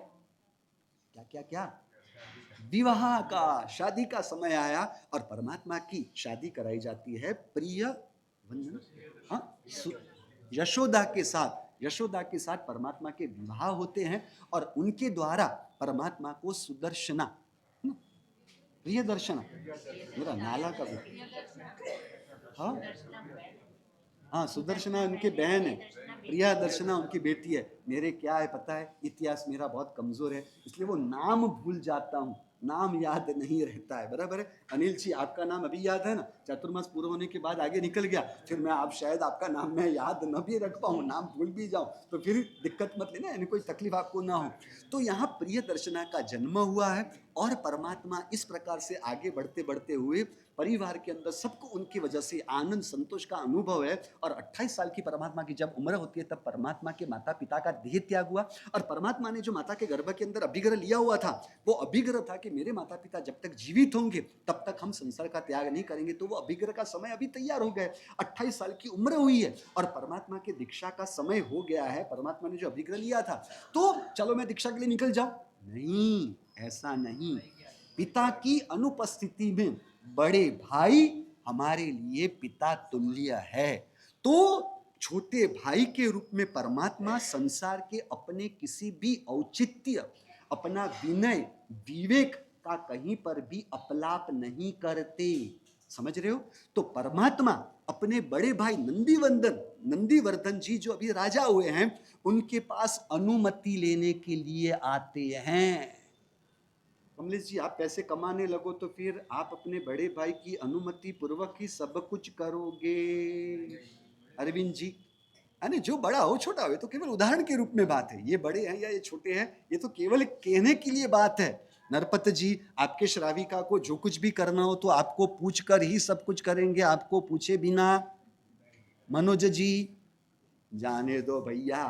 क्या क्या क्या विवाह का, शादी का समय आया और परमात्मा की शादी कराई जाती है प्रिय वंदन, हाँ, यशोदा के साथ। यशोदा के साथ परमात्मा के विवाह होते हैं और उनके द्वारा परमात्मा को सुदर्शना, प्रिय दर्शना, मेरा नाला का भी, हाँ हाँ, सुदर्शना उनके बहन है, प्रिया दर्शना उनकी बेटी है। मेरे क्या है पता है, इतिहास मेरा बहुत कमजोर है इसलिए वो नाम भूल जाता हूँ, नाम याद नहीं रहता है। बराबर है अनिल जी, आपका नाम अभी याद है ना, चातुर्मास पूरा होने के बाद आगे निकल गया, फिर मैं आप शायद आपका नाम मैं याद न भी रख पाऊँ, नाम भूल भी जाऊँ तो फिर दिक्कत मत लेना, यानी कोई तकलीफ आपको ना हो। तो यहाँ प्रिय दर्शना का जन्म हुआ है और परमात्मा इस प्रकार से आगे बढ़ते बढ़ते हुए परिवार के अंदर सबको उनकी वजह से आनंद संतोष का अनुभव है। और 28 साल की परमात्मा की जब उम्र होती है तब परमात्मा के माता पिता का देह त्याग हुआ और परमात्मा ने जो माता के गर्भ के अंदर अभिग्रह लिया हुआ था वो अभिग्रह था कि मेरे माता पिता जब तक जीवित होंगे तब तक हम संसार का त्याग नहीं करेंगे। तो वो अभिग्रह का समय अभी तैयार हो गया, 28 साल की उम्र हुई है और परमात्मा के दीक्षा का समय हो गया है। परमात्मा ने जो अभिग्रह लिया था तो चलो मैं दीक्षा के लिए निकल जाऊं, नहीं, ऐसा नहीं। पिता की अनुपस्थिति में बड़े भाई हमारे लिए पिता तुल्य है। तो छोटे भाई के रूप में परमात्मा संसार के अपने किसी भी औचित्य, अपना विनय विवेक का कहीं पर भी अपलाप नहीं करते, समझ रहे हो। तो परमात्मा अपने बड़े भाई नंदीवर्धन जी जो अभी राजा हुए हैं उनके पास अनुमति लेने के लिए आते हैं। कमलेश जी, आप पैसे कमाने लगो तो फिर आप अपने बड़े भाई की अनुमति पूर्वक ही सब कुछ करोगे। अरविंद जी, यानी जो बड़ा हो छोटा हो तो केवल उदाहरण के रूप में बात है, ये बड़े हैं या ये छोटे हैं ये तो केवल कहने के लिए बात है। नरपत जी, आपके श्राविका को जो कुछ भी करना हो तो आपको पूछ कर ही सब कुछ करेंगे, आपको पूछे बिना। मनोज जी, जाने दो भैया,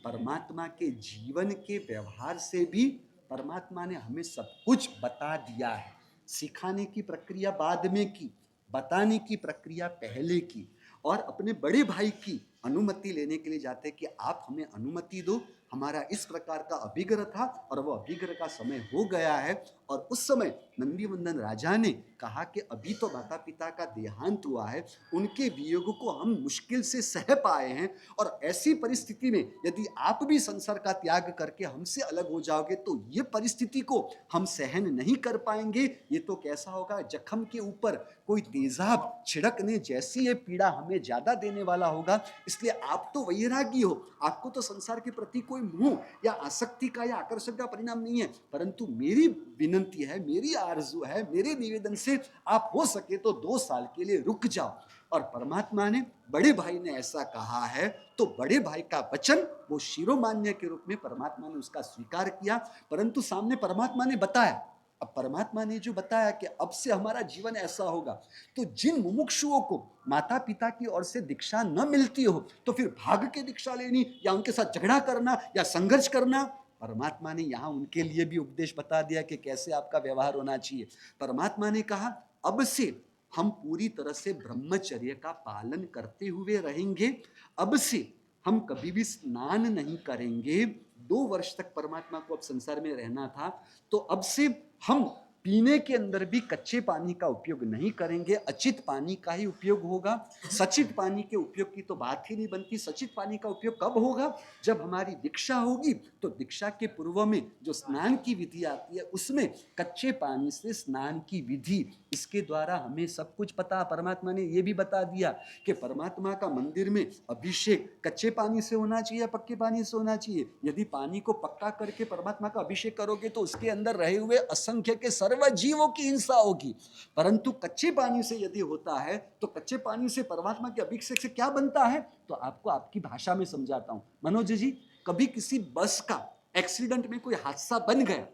परमात्मा के जीवन के व्यवहार से भी परमात्मा ने हमें सब कुछ बता दिया है। सिखाने की प्रक्रिया बाद में की, बताने की प्रक्रिया पहले की। और अपने बड़े भाई की अनुमति लेने के लिए जाते कि आप हमें अनुमति दो, हमारा इस प्रकार का अभिग्रह था और वो अभिग्रह का समय हो गया है। और उस समय नंदीवर्धन राजा ने कहा कि अभी तो माता पिता का देहांत हुआ है, उनके वियोग को हम मुश्किल से सह पाए हैं और ऐसी परिस्थिति में यदि आप भी संसार का त्याग करके हमसे अलग हो जाओगे तो ये परिस्थिति को हम सहन नहीं कर पाएंगे। ये तो कैसा होगा, जख्म के ऊपर कोई तेजाब छिड़कने जैसी ये पीड़ा हमें ज्यादा देने वाला होगा। इसलिए आप तो वैरागी हो, आपको तो संसार के प्रति कोई मोह या आसक्ति का या आकर्षण का परिणाम नहीं है, परंतु मेरी विनंती है, मेरी आरजू है, मेरे निवेदन से आप हो सके तो 2 साल के लिए रुक जाओ। और परमात्मा ने, बड़े भाई ने ऐसा कहा है तो बड़े भाई का वचन वो शिरोमान्य के रूप में परमात्मा ने उसका स्वीकार किया। परंतु सामने परमात्मा ने बताया, अब परमात्मा ने जो बताया कि अब से हमारा जीवन ऐसा होगा, तो जिन मुमुक्षुओं को माता पिता की ओर से दीक्षा न मिलती हो तो फिर भाग के दीक्षा लेनी या उनके साथ झगड़ा करना या संघर्ष करना, परमात्मा ने यहाँ उनके लिए भी उपदेश बता दिया कि कैसे आपका व्यवहार होना चाहिए। परमात्मा ने कहा अब से हम पूरी तरह से ब्रह्मचर्य का पालन करते हुए रहेंगे। अब से हम कभी भी स्नान नहीं करेंगे। 2 वर्ष तक परमात्मा को अब संसार में रहना था, तो अब से हम पीने के अंदर भी कच्चे पानी का उपयोग नहीं करेंगे, अचित पानी का ही उपयोग होगा। सचित पानी के उपयोग की तो बात ही नहीं बनती। सचित पानी का उपयोग कब होगा? जब हमारी दीक्षा होगी। तो दीक्षा के पूर्व में जो स्नान की विधि आती है, उसमें कच्चे पानी से स्नान की विधि, इसके द्वारा हमें सब कुछ पता। परमात्मा ने यह भी बता दिया कि परमात्मा का मंदिर में अभिषेक कच्चे पानी से होना चाहिए, पक्के पानी से होना चाहिए। यदि पानी को पक्का करके परमात्मा का अभिषेक करोगे तो उसके अंदर रहे हुए असंख्य के सर्व जीवों की हिंसा होगी। परंतु कच्चे पानी से यदि होता है तो कच्चे पानी से परमात्मा के अभिषेक से क्या बनता है, तो आपको आपकी भाषा में समझाता हूं। मनोज जी, कभी किसी बस का एक्सीडेंट में कोई हादसा बन गया,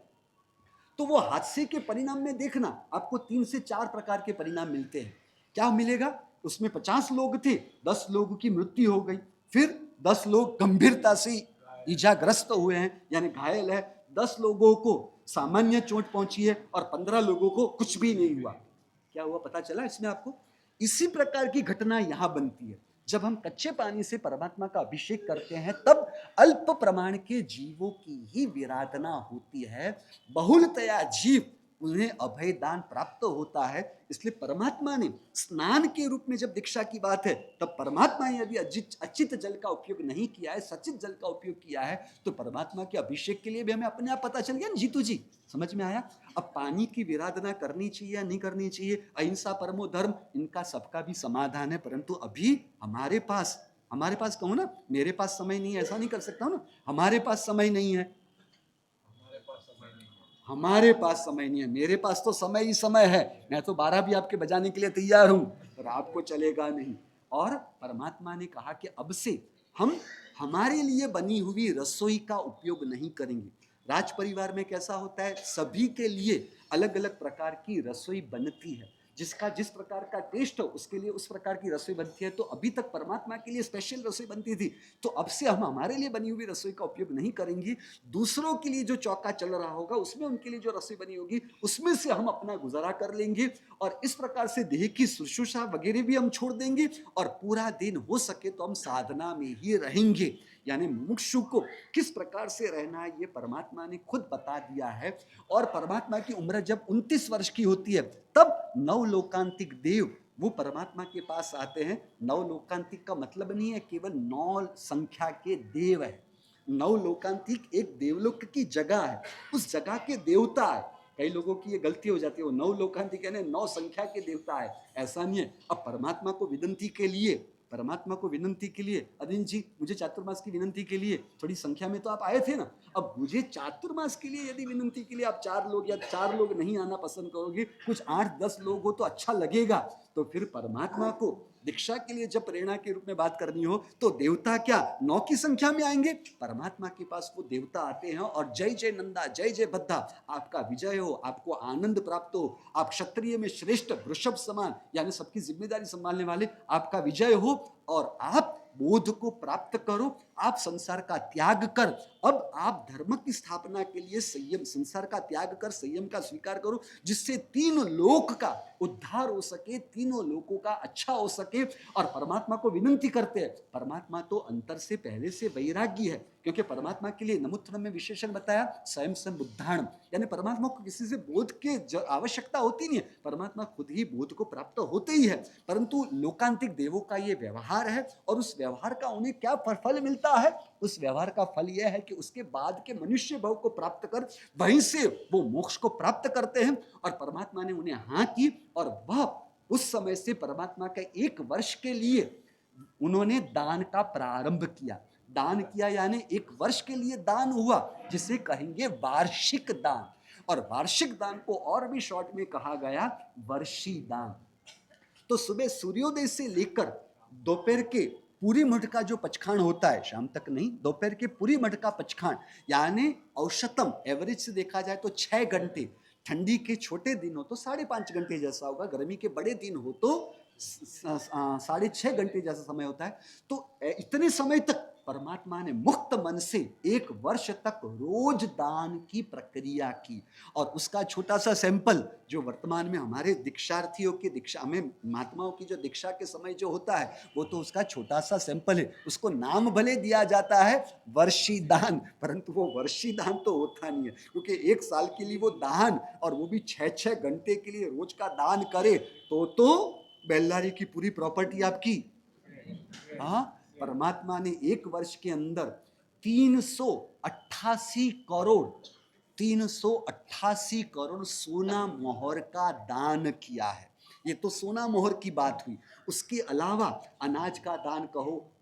तो वो हादसे के परिणाम में देखना आपको 3 से 4 प्रकार के परिणाम मिलते हैं। क्या मिलेगा? उसमें 50 लोग थे, 10 लोगों की मृत्यु हो गई, फिर 10 लोग गंभीरता से इजाग्रस्त हुए हैं, यानी घायल है, 10 लोगों को सामान्य चोट पहुंची है और 15 लोगों को कुछ भी नहीं हुआ। क्या हुआ पता चला इसमें आपको? इसी प्रकार की घटना यहां बनती है। जब हम कच्चे पानी से परमात्मा का अभिषेक करते हैं, तब अल्प प्रमाण के जीवों की ही विराधना होती है। बहुलतया जीव, उन्हें अभय दान प्राप्त होता है। इसलिए परमात्मा ने स्नान के रूप में, जब दीक्षा की बात है, तब परमात्मा ने यदि अचित जल का उपयोग नहीं किया है, सचित जल का उपयोग किया है, तो परमात्मा के अभिषेक के लिए भी हमें अपने आप पता चल गया ना जीतू जी। समझ में आया? अब पानी की विराधना करनी चाहिए या नहीं करनी चाहिए, अहिंसा परमो धर्म, इनका सबका भी समाधान है। परंतु अभी हमारे पास कहूँ ना, मेरे पास समय नहीं है, ऐसा नहीं कर सकता हूँ ना। हमारे पास समय नहीं है, हमारे पास समय नहीं है, मेरे पास तो समय ही समय है। मैं तो 12 भी आपके बजाने के लिए तैयार हूं, पर आपको चलेगा नहीं। और परमात्मा ने कहा कि अब से हम हमारे लिए बनी हुई रसोई का उपयोग नहीं करेंगे। राज परिवार में कैसा होता है, सभी के लिए अलग अलग प्रकार की रसोई बनती है, जिसका जिस प्रकार का टेस्ट हो उसके लिए उस प्रकार की रसोई बनती है। तो अभी तक परमात्मा के लिए स्पेशल रसोई बनती थी, तो अब से हम हमारे लिए बनी हुई रसोई का उपयोग नहीं करेंगे। दूसरों के लिए जो चौका चल रहा होगा, उसमें उनके लिए जो रसोई बनी होगी, उसमें से हम अपना गुजारा कर लेंगे। और इस प्रकार से देह की शुश्रूषा वगैरह भी हम छोड़ देंगे, और पूरा दिन हो सके तो हम साधना में ही रहेंगे। यानी मुमुक्षु को किस प्रकार से रहना है, ये परमात्मा ने खुद बता दिया है। और परमात्मा की उम्र जब 29 वर्ष की होती है, तब नवलोकांतिक देव वो परमात्मा के पास आते हैं। नवलोकांतिक का मतलब नहीं है केवल 9 संख्या के देव है। नवलोकांतिक एक देवलोक की जगह है, उस जगह के देवता है। कई लोगों की ये गलती हो जाती है, वो नवलोकांतिक यानी 9 संख्या के देवता है, ऐसा नहीं है। अब परमात्मा को विनंती के लिए अदिन जी, मुझे चातुर्मास की विनंती के लिए, थोड़ी संख्या में तो आप आए थे ना, अब मुझे चातुर्मास के लिए यदि विनंती के लिए आप 4 लोग या 4 लोग नहीं आना पसंद करोगे, कुछ 8-10 लोग हो तो अच्छा लगेगा। तो फिर परमात्मा को दीक्षा के लिए जब प्रेरणा के रूप में बात करनी हो, तो देवता क्या 9 की संख्या में आएंगे? परमात्मा के पास वो देवता आते हैं और जय जय नंदा, जय जय बद्धा, आपका विजय हो, आपको आनंद प्राप्त हो, आप क्षत्रिय में श्रेष्ठ वृषभ समान, यानी सबकी जिम्मेदारी संभालने वाले, आपका विजय हो और आप बोध को प्राप्त करो, आप संसार का त्याग कर अब आप धर्म की स्थापना के लिए संयम, संसार का त्याग कर संयम का स्वीकार करो, जिससे 3 लोक का उद्धार हो सके, तीनों लोकों का अच्छा हो सके। और परमात्मा को विनंती करते हैं। परमात्मा तो अंतर से पहले से वैरागी है, क्योंकि परमात्मा के लिए नमुत्तरम में विशेषण बताया स्वयं संबुद्धाणम, यानी परमात्मा को किसी से बोध की आवश्यकता होती नहीं है, परमात्मा खुद ही बोध को प्राप्त होते ही है। परंतु लोकांतिक देवों का ये व्यवहार है, और उस व्यवहार का उन्हें क्या फल मिलता है? उस व्यवहार का फल यह है कि उसके बाद के मनुष्य भाव को प्राप्त कर वहीं से वो मोक्ष को प्राप्त करते हैं। और परमात्मा ने उन्हें हाँ की, और वह उस समय से परमात्मा के 1 वर्ष के लिए उन्होंने दान का प्रारंभ किया। दान किया यानी 1 वर्ष के लिए दान हुआ, जिसे कहेंगे वार्षिक दान। और वार्षिक दान को और भी शॉर्ट में कहा गया वर्षी दान। तो सुबह सूर्योदय से लेकर दोपहर के पूरी मठ का जो पचखान होता है, शाम तक नहीं, दोपहर के पूरी मठ का पचखान, यानी औसतम एवरेज से देखा जाए तो 6 घंटे, ठंडी के छोटे दिन हो तो 5.5 घंटे जैसा होगा, गर्मी के बड़े दिन हो तो 6.5 घंटे जैसा समय होता है। तो इतने समय तक परमात्मा ने मुक्त मन से 1 वर्ष तक रोज दान की प्रक्रिया की। और उसका छोटा सा सैंपल जो वर्तमान में हमारे दीक्षार्थियों की दीक्षा में महात्माओं की जो दीक्षा के समय जो होता है वो तो उसका छोटा सा सैंपल है। उसको नाम भले दिया जाता है वर्षी दान, परंतु वो वर्षी दान तो होता नहीं है, क्योंकि 1 साल के लिए वो दान, और वो भी 6-6 घंटे के लिए रोज का दान करे तो बेल्लारी की पूरी प्रॉपर्टी आपकी। हाँ, परमात्मा ने 1 वर्ष के अंदर 388 करोड़ सोना मोहर का दान किया है। ये तो सोना मोहर की बात हुई। उसके अलावा अनाज का दान कहो,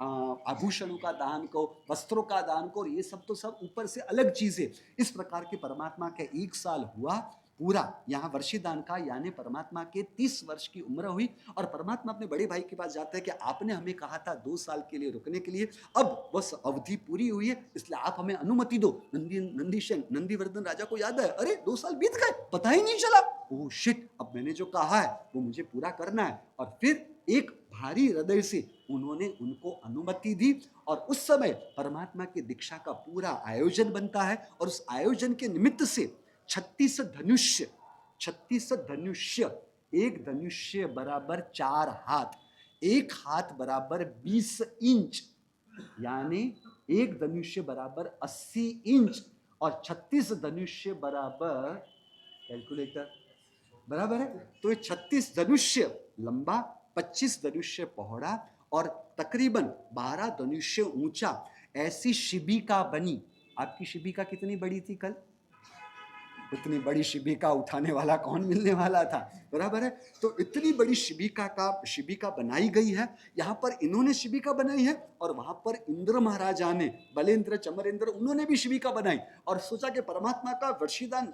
आभूषणों का दान कहो, वस्त्रों का दान कहो, ये सब तो सब ऊपर से अलग चीजें। इस प्रकार के परमात्मा का 1 साल हुआ पूरा यहाँ वर्षी दान का, यानी परमात्मा के 30 वर्ष की उम्र हुई। और परमात्मा अपने बड़े भाई के पास जाता है कि आपने हमें कहा था 2 साल के लिए रुकने के लिए, अब बस अवधि पूरी हुई है, इसलिए आप हमें अनुमति दो। नंदीवर्धन राजा को याद है, अरे 2 साल बीत गए, पता ही नहीं चला। ओह शिट, अब मैंने जो कहा है वो मुझे पूरा करना है। और फिर एक भारी हृदय से उन्होंने उनको अनुमति दी। और उस समय परमात्मा की दीक्षा का पूरा आयोजन बनता है। और उस आयोजन के निमित्त से 36 धनुष्य, 1 धनुष्य बराबर 4 हाथ, 1 हाथ बराबर 20 इंच, यानी 1 धनुष्य बराबर 80 इंच, और 36 धनुष्य बराबर, कैलकुलेटर बराबर है, तो ये 36 धनुष्य लंबा, 25 धनुष्य पौड़ा और तकरीबन 12 धनुष्य ऊंचा ऐसी शिबिका बनी। आपकी शिबिका कितनी बड़ी थी कल? इतनी बड़ी शिबिका उठाने वाला कौन मिलने वाला था, बराबर है। तो इतनी बड़ी शिबिका बनाई गई है। यहाँ पर इन्होंने शिबिका बनाई है, और वहां पर इंद्र महाराजा ने, बलेंद्र चमरेंद्र, उन्होंने भी शिबिका बनाई। और सोचा कि परमात्मा का वर्षीदान,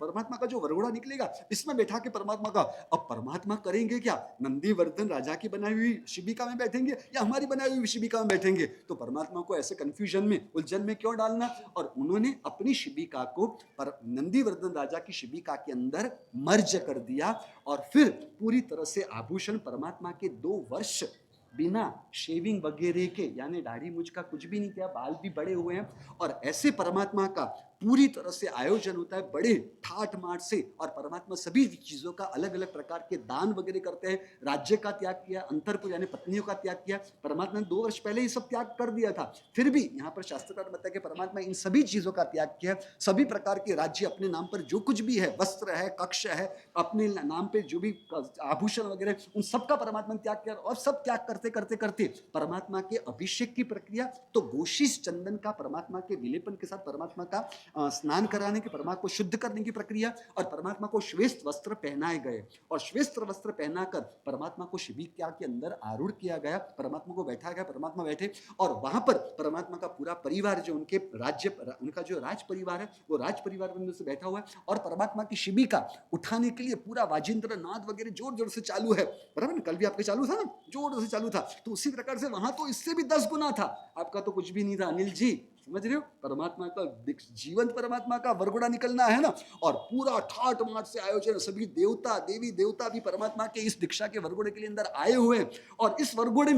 परमात्मा का जो वरघोड़ा निकलेगा इसमें बैठा के परमात्मा का, अब परमात्मा करेंगे क्या, नंदीवर्धन राजा की बनाई हुई शिबिका में बैठेंगे या हमारी बनाई हुई शिबिका में बैठेंगे? तो परमात्मा को ऐसे कंफ्यूजन में, उलझन में क्यों डालना। और उन्होंने अपनी शिबिका को नंदीवर्धन राजा की शिबिका के अंदर मर्ज कर दिया। और फिर पूरी तरह से आभूषण परमात्मा के 2 वर्ष बिना शेविंग वगैरह के, यानी दाढ़ी मुझ का कुछ भी नहीं किया, बाल भी बड़े हुए हैं, और ऐसे परमात्मा का पूरी तरह से आयोजन होता है बड़े ठाठ माठ से। और परमात्मा सभी चीजों का अलग अलग प्रकार के दान वगैरह करते हैं। राज्य का त्याग किया, अंतरपुर यानी पत्नियों का त्याग किया। परमात्मा ने 2 वर्ष पहले ही सब त्याग कर दिया था, फिर भी यहाँ पर शास्त्रकार बताया कि परमात्मा इन सभी चीजों का त्याग किया। सभी प्रकार के राज्य, अपने नाम पर जो कुछ भी है, वस्त्र है, कक्ष है, अपने नाम पे जो भी आभूषण वगैरह, उन सबका परमात्मा ने त्याग किया। और सब त्याग करते करते करते परमात्मा के अभिषेक की प्रक्रिया, तो गोशीश चंदन का परमात्मा के विलेपन के साथ परमात्मा का स्नान कराने की, परमात्मा को शुद्ध करने की प्रक्रिया, और परमात्मा को श्वेत वस्त्र पहनाए गए। और श्वेत वस्त्र पहनाकर परमात्मा को शिबिका के अंदर आरूढ़ किया गया, परमात्मा को बैठाया गया, परमात्मा बैठे। और वहां पर परमात्मा का पूरा परिवार, जो उनके राज्य, उनका जो राज परिवार है, वो राज परिवार में से बैठा हुआ है। और परमात्मा की शिबिका उठाने के लिए पूरा वाजिंद्र नाद वगैरह जोर जोर से चालू है, बराबर ना? कल भी आपके चालू था ना, जोर से चालू था। तो उसी प्रकार से वहां तो इससे भी 10 गुना था। आपका तो कुछ भी नहीं था अनिल जी, समझ रहे हो? परमात्मा का जीवंत परमात्मा का वरघोड़ा निकलना है ना, और पूरा ठाठ माठ से आयोजन, सभी देवता, देवी देवता भी परमात्मा के इस दीक्षा के वरघोड़े के लिए अंदर आए हुए। और इस वरघोड़े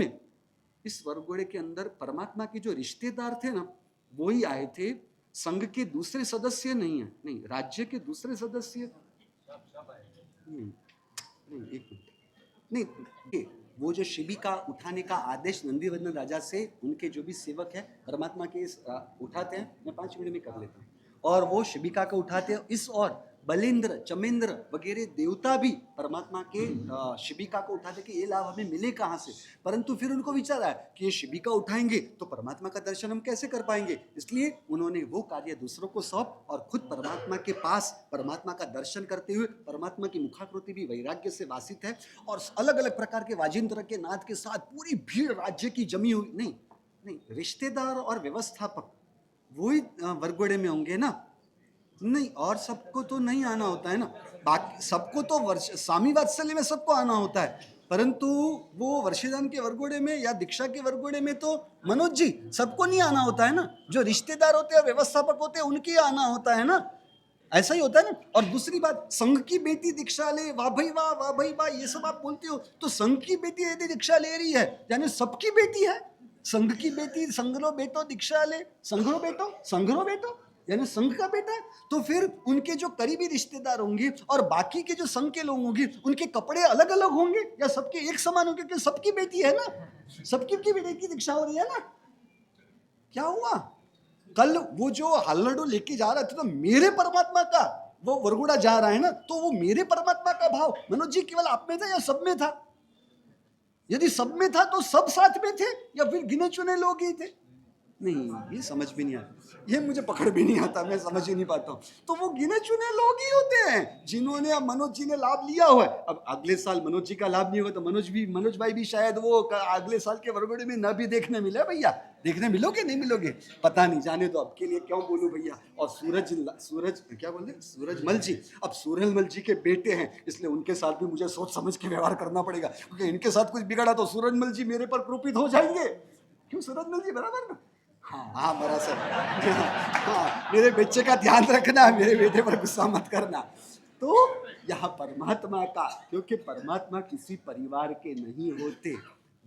के अंदर परमात्मा के जो रिश्तेदार थे ना, वो ही आए थे। संघ के दूसरे सदस्य नहीं है, नहीं, राज्य के दूसरे सदस्य नहीं, एक मिनट, नहीं, वो जो शिबिका उठाने का आदेश नंदीवर्धन राजा से उनके जो भी सेवक है परमात्मा के उठाते हैं, मैं 5 मिनट में कर लेता हूँ। और वो शिबिका को उठाते हैं। इस और बलेंद्र, चमेंद्र वगैरह देवता भी परमात्मा के शिबिका को उठाते कि ये लाभ हमें मिले कहाँ से। परंतु फिर उनको विचार आया कि ये शिबिका उठाएंगे तो परमात्मा का दर्शन हम कैसे कर पाएंगे। इसलिए उन्होंने वो कार्य दूसरों को सौंप और खुद परमात्मा के पास परमात्मा का दर्शन करते हुए, परमात्मा की मुखाकृति भी वैराग्य से वासित है, और अलग अलग प्रकार के वाजिंत्र के नाद के साथ पूरी भीड़ राज्य की जमी हुई, नहीं, रिश्तेदार और व्यवस्थापक वही वरघोड़े में होंगे ना, नहीं, और सबको तो नहीं आना होता है ना। बाकी सबको तो स्वामी वात्सल्य में सबको आना होता है, परंतु वो वर्षीदान के वरघोड़े में या दीक्षा के वरघोड़े में तो मनोज जी सबको नहीं आना होता है ना। जो रिश्तेदार होते हैं, व्यवस्थापक होते हैं, उनके आना होता है ना, ऐसा ही होता है ना। और दूसरी बात, संघ की बेटी दीक्षा ले, वाह भाई वाह, वाह भाई वाह, ये सब आप बोलते हो, तो संघ की बेटी यदि दीक्षा ले रही है यानी सबकी बेटी है, संघ की बेटी संघरो बेटो दीक्षा ले, संघरो बेटो यानी संघ का बेटा है, तो फिर उनके जो करीबी रिश्तेदार होंगे और बाकी के जो संघ के लोग होंगे उनके कपड़े अलग अलग होंगे या सबके एक समान होंगे? क्योंकि सबकी बेटी है ना, सबकी की बेटी की दीक्षा हो रही है ना। क्या हुआ? कल वो जो हल्लड़ो लेके जा रहा था तो मेरे परमात्मा का वो वरगुड़ा जा रहा है ना, तो वो मेरे परमात्मा का भाव मनोज जी केवल आप में था या सब में था? यदि सब में था तो सब साथ में थे या फिर गिने चुने लोग ही थे? नहीं, ये समझ भी नहीं आता, ये मुझे पकड़ भी नहीं आता, मैं समझ ही नहीं पाता हूँ। तो वो गिने चुने लोग ही होते हैं जिन्होंने, अब मनोज जी ने लाभ लिया हुआ है। अब अगले साल मनोज जी का लाभ नहीं होगा तो मनोज भाई भी शायद वो अगले साल के वरगुड़े में न भी देखने मिले। भैया देखने मिलोगे नहीं मिलोगे पता नहीं, जाने दो, अब के लिए क्यों बोलूं भैया। और सूरज क्या बोलते, सूरजमल जी, अब सूरजमल जी के बेटे हैं इसलिए उनके साथ भी मुझे सोच समझ के व्यवहार करना पड़ेगा, क्योंकि इनके साथ कुछ बिगड़ा तो सूरजमल जी मेरे पर क्रोपित हो जाएंगे। क्यों सूरजमल जी, बराबर ना? हाँ बड़ा सर, हाँ मेरे बच्चे का ध्यान रखना, मेरे बेटे पर गुस्सा मत करना। तो यहाँ परमात्मा का, क्योंकि परमात्मा किसी परिवार के नहीं होते,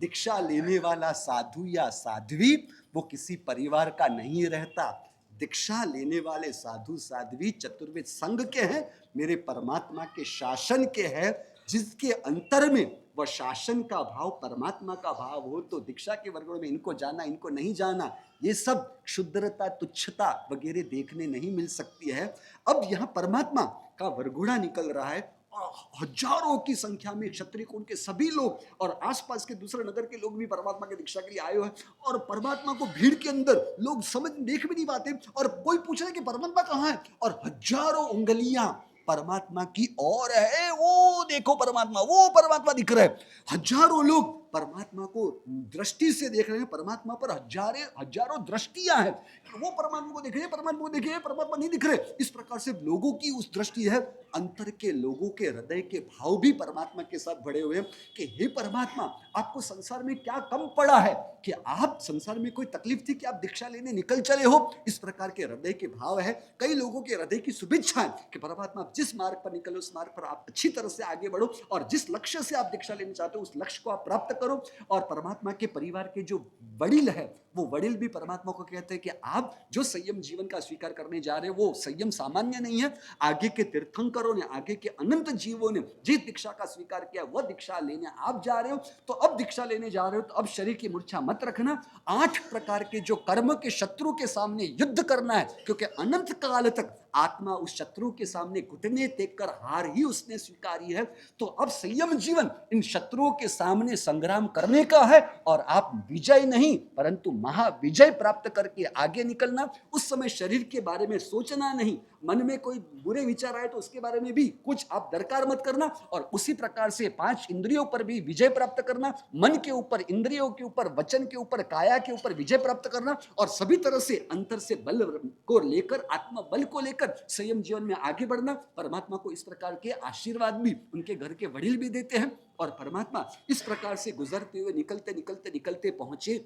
दीक्षा लेने वाला साधु या साध्वी वो किसी परिवार का नहीं रहता। दीक्षा लेने वाले साधु साध्वी चतुर्वेद संघ के हैं, मेरे परमात्मा के शासन के हैं, जिसके अंतर में वह शासन का भाव परमात्मा का भाव हो। तो दीक्षा के वर्गों में इनको जाना इनको नहीं जाना, ये सब क्षुद्रता तुच्छता वगैरह देखने नहीं मिल सकती है। अब यहाँ परमात्मा का वरघोड़ा निकल रहा है और हजारों की संख्या में क्षत्रिय कुल के सभी लोग और आसपास के दूसरे नगर के लोग भी परमात्मा की दीक्षा के लिए आए हुए हैं। और परमात्मा को भीड़ के अंदर लोग समझ देख भी नहीं पाते और कोई पूछ रहे कि परमात्मा कहाँ है, और हजारों उंगलियां परमात्मा की ओर है। वो देखो परमात्मा, वो परमात्मा दिख रहा है। हजारों लोग परमात्मा को दृष्टि से देख रहे हैं, परमात्मा पर हजारों दृष्टियां हैं कि वो परमात्मा को देख रहे हैं, परमात्मा को देख रहे हैं, परमात्मा नहीं दिख रहे। इस प्रकार से लोगों की उस दृष्टि है। अंतर के लोगों के हृदय के भाव भी परमात्मा के साथ भरे हुए हैं कि हे परमात्मा, आपको संसार में क्या कम पड़ा है कि आप, संसार में कोई तकलीफ थी कि आप दीक्षा लेने निकल चले हो? इस प्रकार के हृदय के भाव है। कई लोगों के हृदय की शुभेच्छा है कि परमात्मा आप जिस मार्ग पर निकलो उस मार्ग पर आप अच्छी तरह से आगे बढ़ो और जिस लक्ष्य से आप दीक्षा लेना चाहते हो उस लक्ष्य को आप प्राप्त करो। और परमात्मा के परिवार के जो वडिल है वो वडिल भी परमात्मा को कहते हैं कि आप जो संयम जीवन का स्वीकार करने जा रहे हो वो संयम सामान्य नहीं है। आगे के तीर्थंकरों ने, आगे के अनंत जीवों ने जिस दीक्षा का स्वीकार किया वह दीक्षा लेने आप जा रहे हो। तो अब दीक्षा लेने जा रहे हो तो अब शरीर की मूर्छा मत रखना। 8 प्रकार के जो कर्म के शत्रु के सामने युद्ध करना है, क्योंकि अनंत काल तक आत्मा उस शत्रु के सामने घुटने टेक कर हार ही उसने स्वीकारी है। तो अब संयम जीवन इन शत्रुओं के सामने संग्राम करने का है और आप विजय नहीं परंतु महाविजय प्राप्त करके आगे निकलना। उस समय शरीर के बारे में सोचना नहीं, मन में कोई बुरे विचार आए तो उसके बारे में भी कुछ आप दरकार मत करना। और उसी प्रकार से 5 इंद्रियों पर भी विजय प्राप्त करना, मन के ऊपर, इंद्रियों के ऊपर, वचन के ऊपर, काया के ऊपर विजय प्राप्त करना और सभी तरह से अंतर से बल को लेकर, आत्मा बल को लेकर संयम जीवन में आगे बढ़ना। परमात्मा को इस प्रकार के आशीर्वाद भी उनके घर के वडिल भी देते हैं। और परमात्मा इस प्रकार से गुजरते हुए निकलते पहुंचे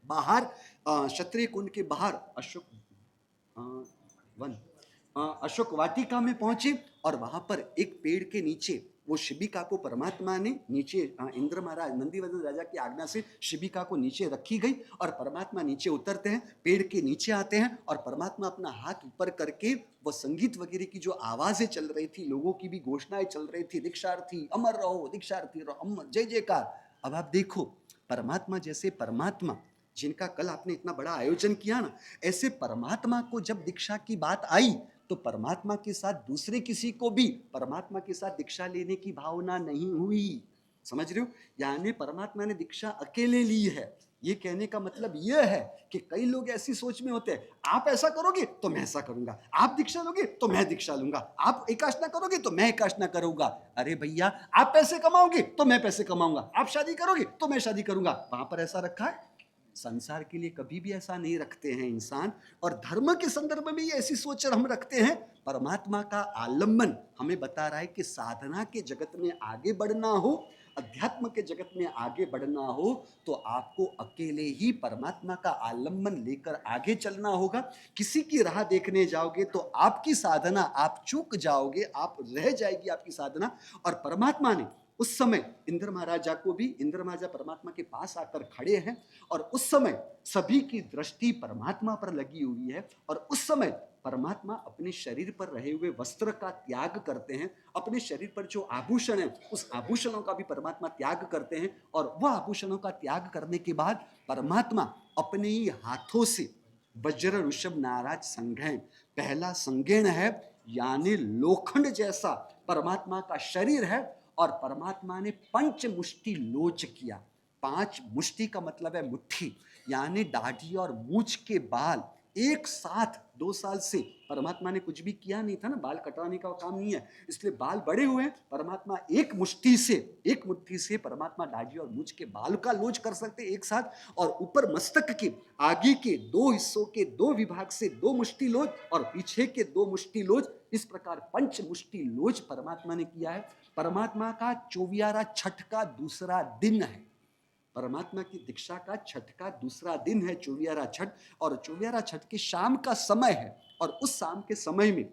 बाहर, क्षत्रिय कुंड के बाहर अशोक वाटिका में पहुंचे और वहां पर एक पेड़ के नीचे वो शिबिका को परमात्मा ने नीचे, इंद्र महाराज नंदीवर्धन राजा की आज्ञा से शिबिका को नीचे रखी गई और परमात्मा नीचे उतरते हैं, पेड़ के नीचे आते हैं और परमात्मा अपना हाथ ऊपर करके वो संगीत वगैरह की जो आवाजें चल रही थी, लोगों की भी घोषणाएं चल रही थी, दीक्षार्थी अमर रहो, दीक्षार्थी रहो, अमर जय जयकार। अब आप देखो परमात्मा जैसे परमात्मा जिनका कल आपने इतना बड़ा आयोजन किया ना, ऐसे परमात्मा को जब दीक्षा की बात आई तो परमात्मा के साथ दूसरे किसी को भी परमात्मा के साथ दीक्षा लेने की भावना नहीं हुई। समझ रहे हो? यानी परमात्मा ने दीक्षा अकेले ली है। ये कहने का मतलब यह है कि कई लोग ऐसी सोच में होते हैं, आप ऐसा करोगे तो मैं ऐसा करूंगा, आप दीक्षा लोगे तो मैं दीक्षा लूंगा, आप एकाशना करोगे तो मैं एकाशना करूंगा। अरे भैया, आप पैसे कमाओगे तो मैं पैसे कमाऊंगा, आप शादी करोगे तो मैं शादी करूंगा। वहां पर ऐसा रखा है? संसार के लिए कभी भी ऐसा नहीं रखते हैं इंसान। और धर्म के संदर्भ में ऐसी सोच हम रखते हैं। परमात्मा का आलम्बन हमें बता रहा है कि साधना के जगत में आगे बढ़ना हो, अध्यात्म के जगत में आगे बढ़ना हो तो आपको अकेले ही परमात्मा का आलम्बन लेकर आगे चलना होगा। किसी की राह देखने जाओगे तो आपकी साधना, आप चूक जाओगे, आप रह जाएगी आपकी साधना। और परमात्मा ने उस समय इंद्र महाराजा को भी, इंद्र महाराजा परमात्मा के पास आकर खड़े हैं और उस समय सभी की दृष्टि परमात्मा पर लगी हुई है और उस समय परमात्मा अपने शरीर पर रहे हुए वस्त्र का त्याग करते हैं, अपने शरीर पर जो आभूषण है उस आभूषणों का भी परमात्मा त्याग करते हैं और वह आभूषणों का त्याग करने के बाद परमात्मा अपने ही हाथों से वज्र ऋषभ नाराज संघेन, पहला संघेन है यानी लोखंड जैसा परमात्मा का शरीर है और परमात्मा ने पंच मुष्टि लोच किया। 5 मुष्टि का मतलब है मुट्ठी, यानी दाढ़ी और मूछ के बाल एक साथ 2 साल से परमात्मा ने कुछ भी किया नहीं था ना, बाल कटवाने का काम नहीं है, इसलिए बाल बड़े हुए हैं। परमात्मा एक मुट्ठी से परमात्मा दाढ़ी और मूछ के बाल का लोच कर सकते एक साथ और ऊपर मस्तक के आगे के 2 हिस्सों के 2 विभाग से 2 मुष्टि लोच और पीछे के 2 मुष्टि लोच, इस प्रकार पंच मुष्टि लोच परमात्मा ने किया है। परमात्मा का 24वां छठ का दूसरा दिन है, परमात्मा की दीक्षा का छठ का दूसरा दिन है 24वां छठ और 24वां छठ के शाम का समय है और उस शाम के समय में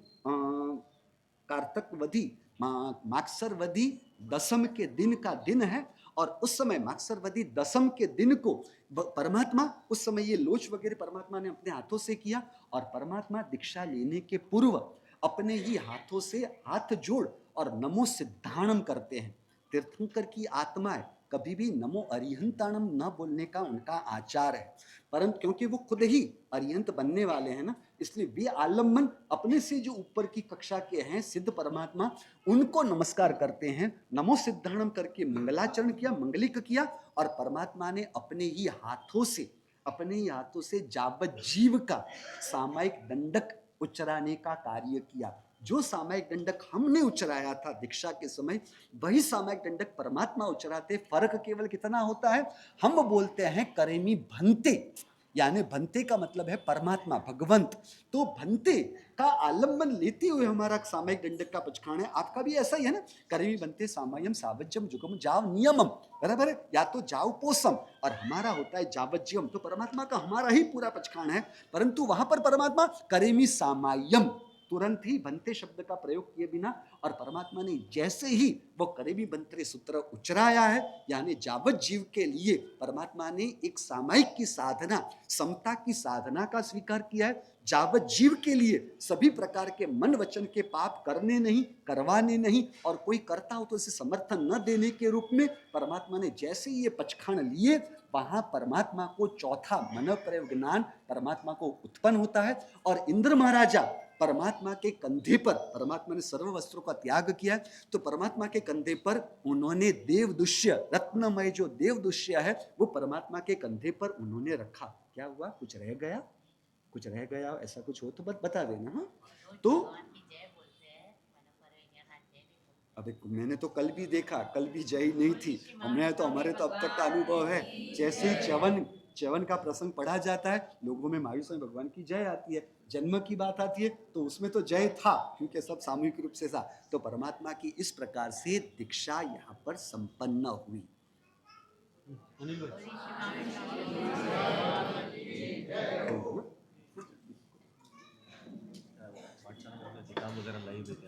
कार्तकवधी माक्सरवधी दशम के दिन का दिन है और उस समय माक्सरवधी दशम के दिन को परमात्मा उस समय ये लोच वगैरह परमात्मा ने अपने हाथों से किया और परमात्मा दीक्षा लेने के पूर्व अपने ही हाथों से हाथ जोड़ और नमो सिद्धाणम करते हैं। तीर्थंकर की आत्माएं कभी भी नमो अरिहंताणम न बोलने का उनका आचार है, परंतु क्योंकि वो खुद ही अरिहंत बनने वाले हैं ना, इसलिए वे आलम्बन अपने से जो ऊपर की कक्षा के हैं सिद्ध परमात्मा उनको नमस्कार करते हैं, नमो सिद्धाणम करके मंगलाचरण किया, मंगलिक किया और परमात्मा ने अपने ही हाथों से जावत जीव का सामायिक दंडक उच्चराने का कार्य किया। जो सामायिक दंडक हमने उच्चराया था दीक्षा के समय, वही सामायिक दंडक परमात्मा उच्चराते। फर्क केवल कितना होता है, हम बोलते हैं करेमी भंते, यानी भंते का मतलब है परमात्मा भगवंत, तो भंते का आलम्बन लेते हुए हमारा सामायिक दंडक का पचखाण है। आपका भी ऐसा ही है ना, करेमी भंते सामयम सावज्यम जुगम जाव नियमम, बराबर है, या तो जाव पोषम और हमारा होता है जावज्यम, तो परमात्मा का हमारा ही पूरा पचखाण है, परंतु वहां पर परमात्मा करेमी सामायम तुरंत ही भंते शब्द का प्रयोग किए बिना और परमात्मा ने जैसे ही वो करेमी बंतरे सूत्र उच्चराया है, यानी जावत जीव के लिए परमात्मा ने एक सामायिक की साधना, समता की साधना का स्वीकार किया है। जावत जीव के लिए सभी प्रकार के मन वचन के पाप करने नहीं, करवाने नहीं और कोई करता हो तो इसे समर्थन न देने के रूप में परमात्मा ने जैसे ये पचखाण लिए, वहां परमात्मा को चौथा मन प्रयोग ज्ञान परमात्मा को उत्पन्न होता है और इंद्र महाराजा परमात्मा के कंधे पर, परमात्मा ने सर्व वस्त्रों का त्याग किया, तो परमात्मा के कंधे पर उन्होंने देवदुष्य, रत्नमय जो देवदुष्य है वो परमात्मा के कंधे पर उन्होंने रखा। क्या हुआ, कुछ रह गया ऐसा कुछ हो तो बता देना। हाँ, तो अबे मैंने तो कल भी देखा, कल भी जय नहीं थी, हमारे तो अब तक का अनुभव है, जैसे ही च्यवन का प्रसंग पढ़ा जाता है लोगों में महावीर स्वामी भगवान की जय आती है, जन्म की बात आती है तो उसमें तो जय था क्योंकि सब सामूहिक रूप से था। तो परमात्मा की इस प्रकार से दीक्षा यहाँ पर संपन्न हुई।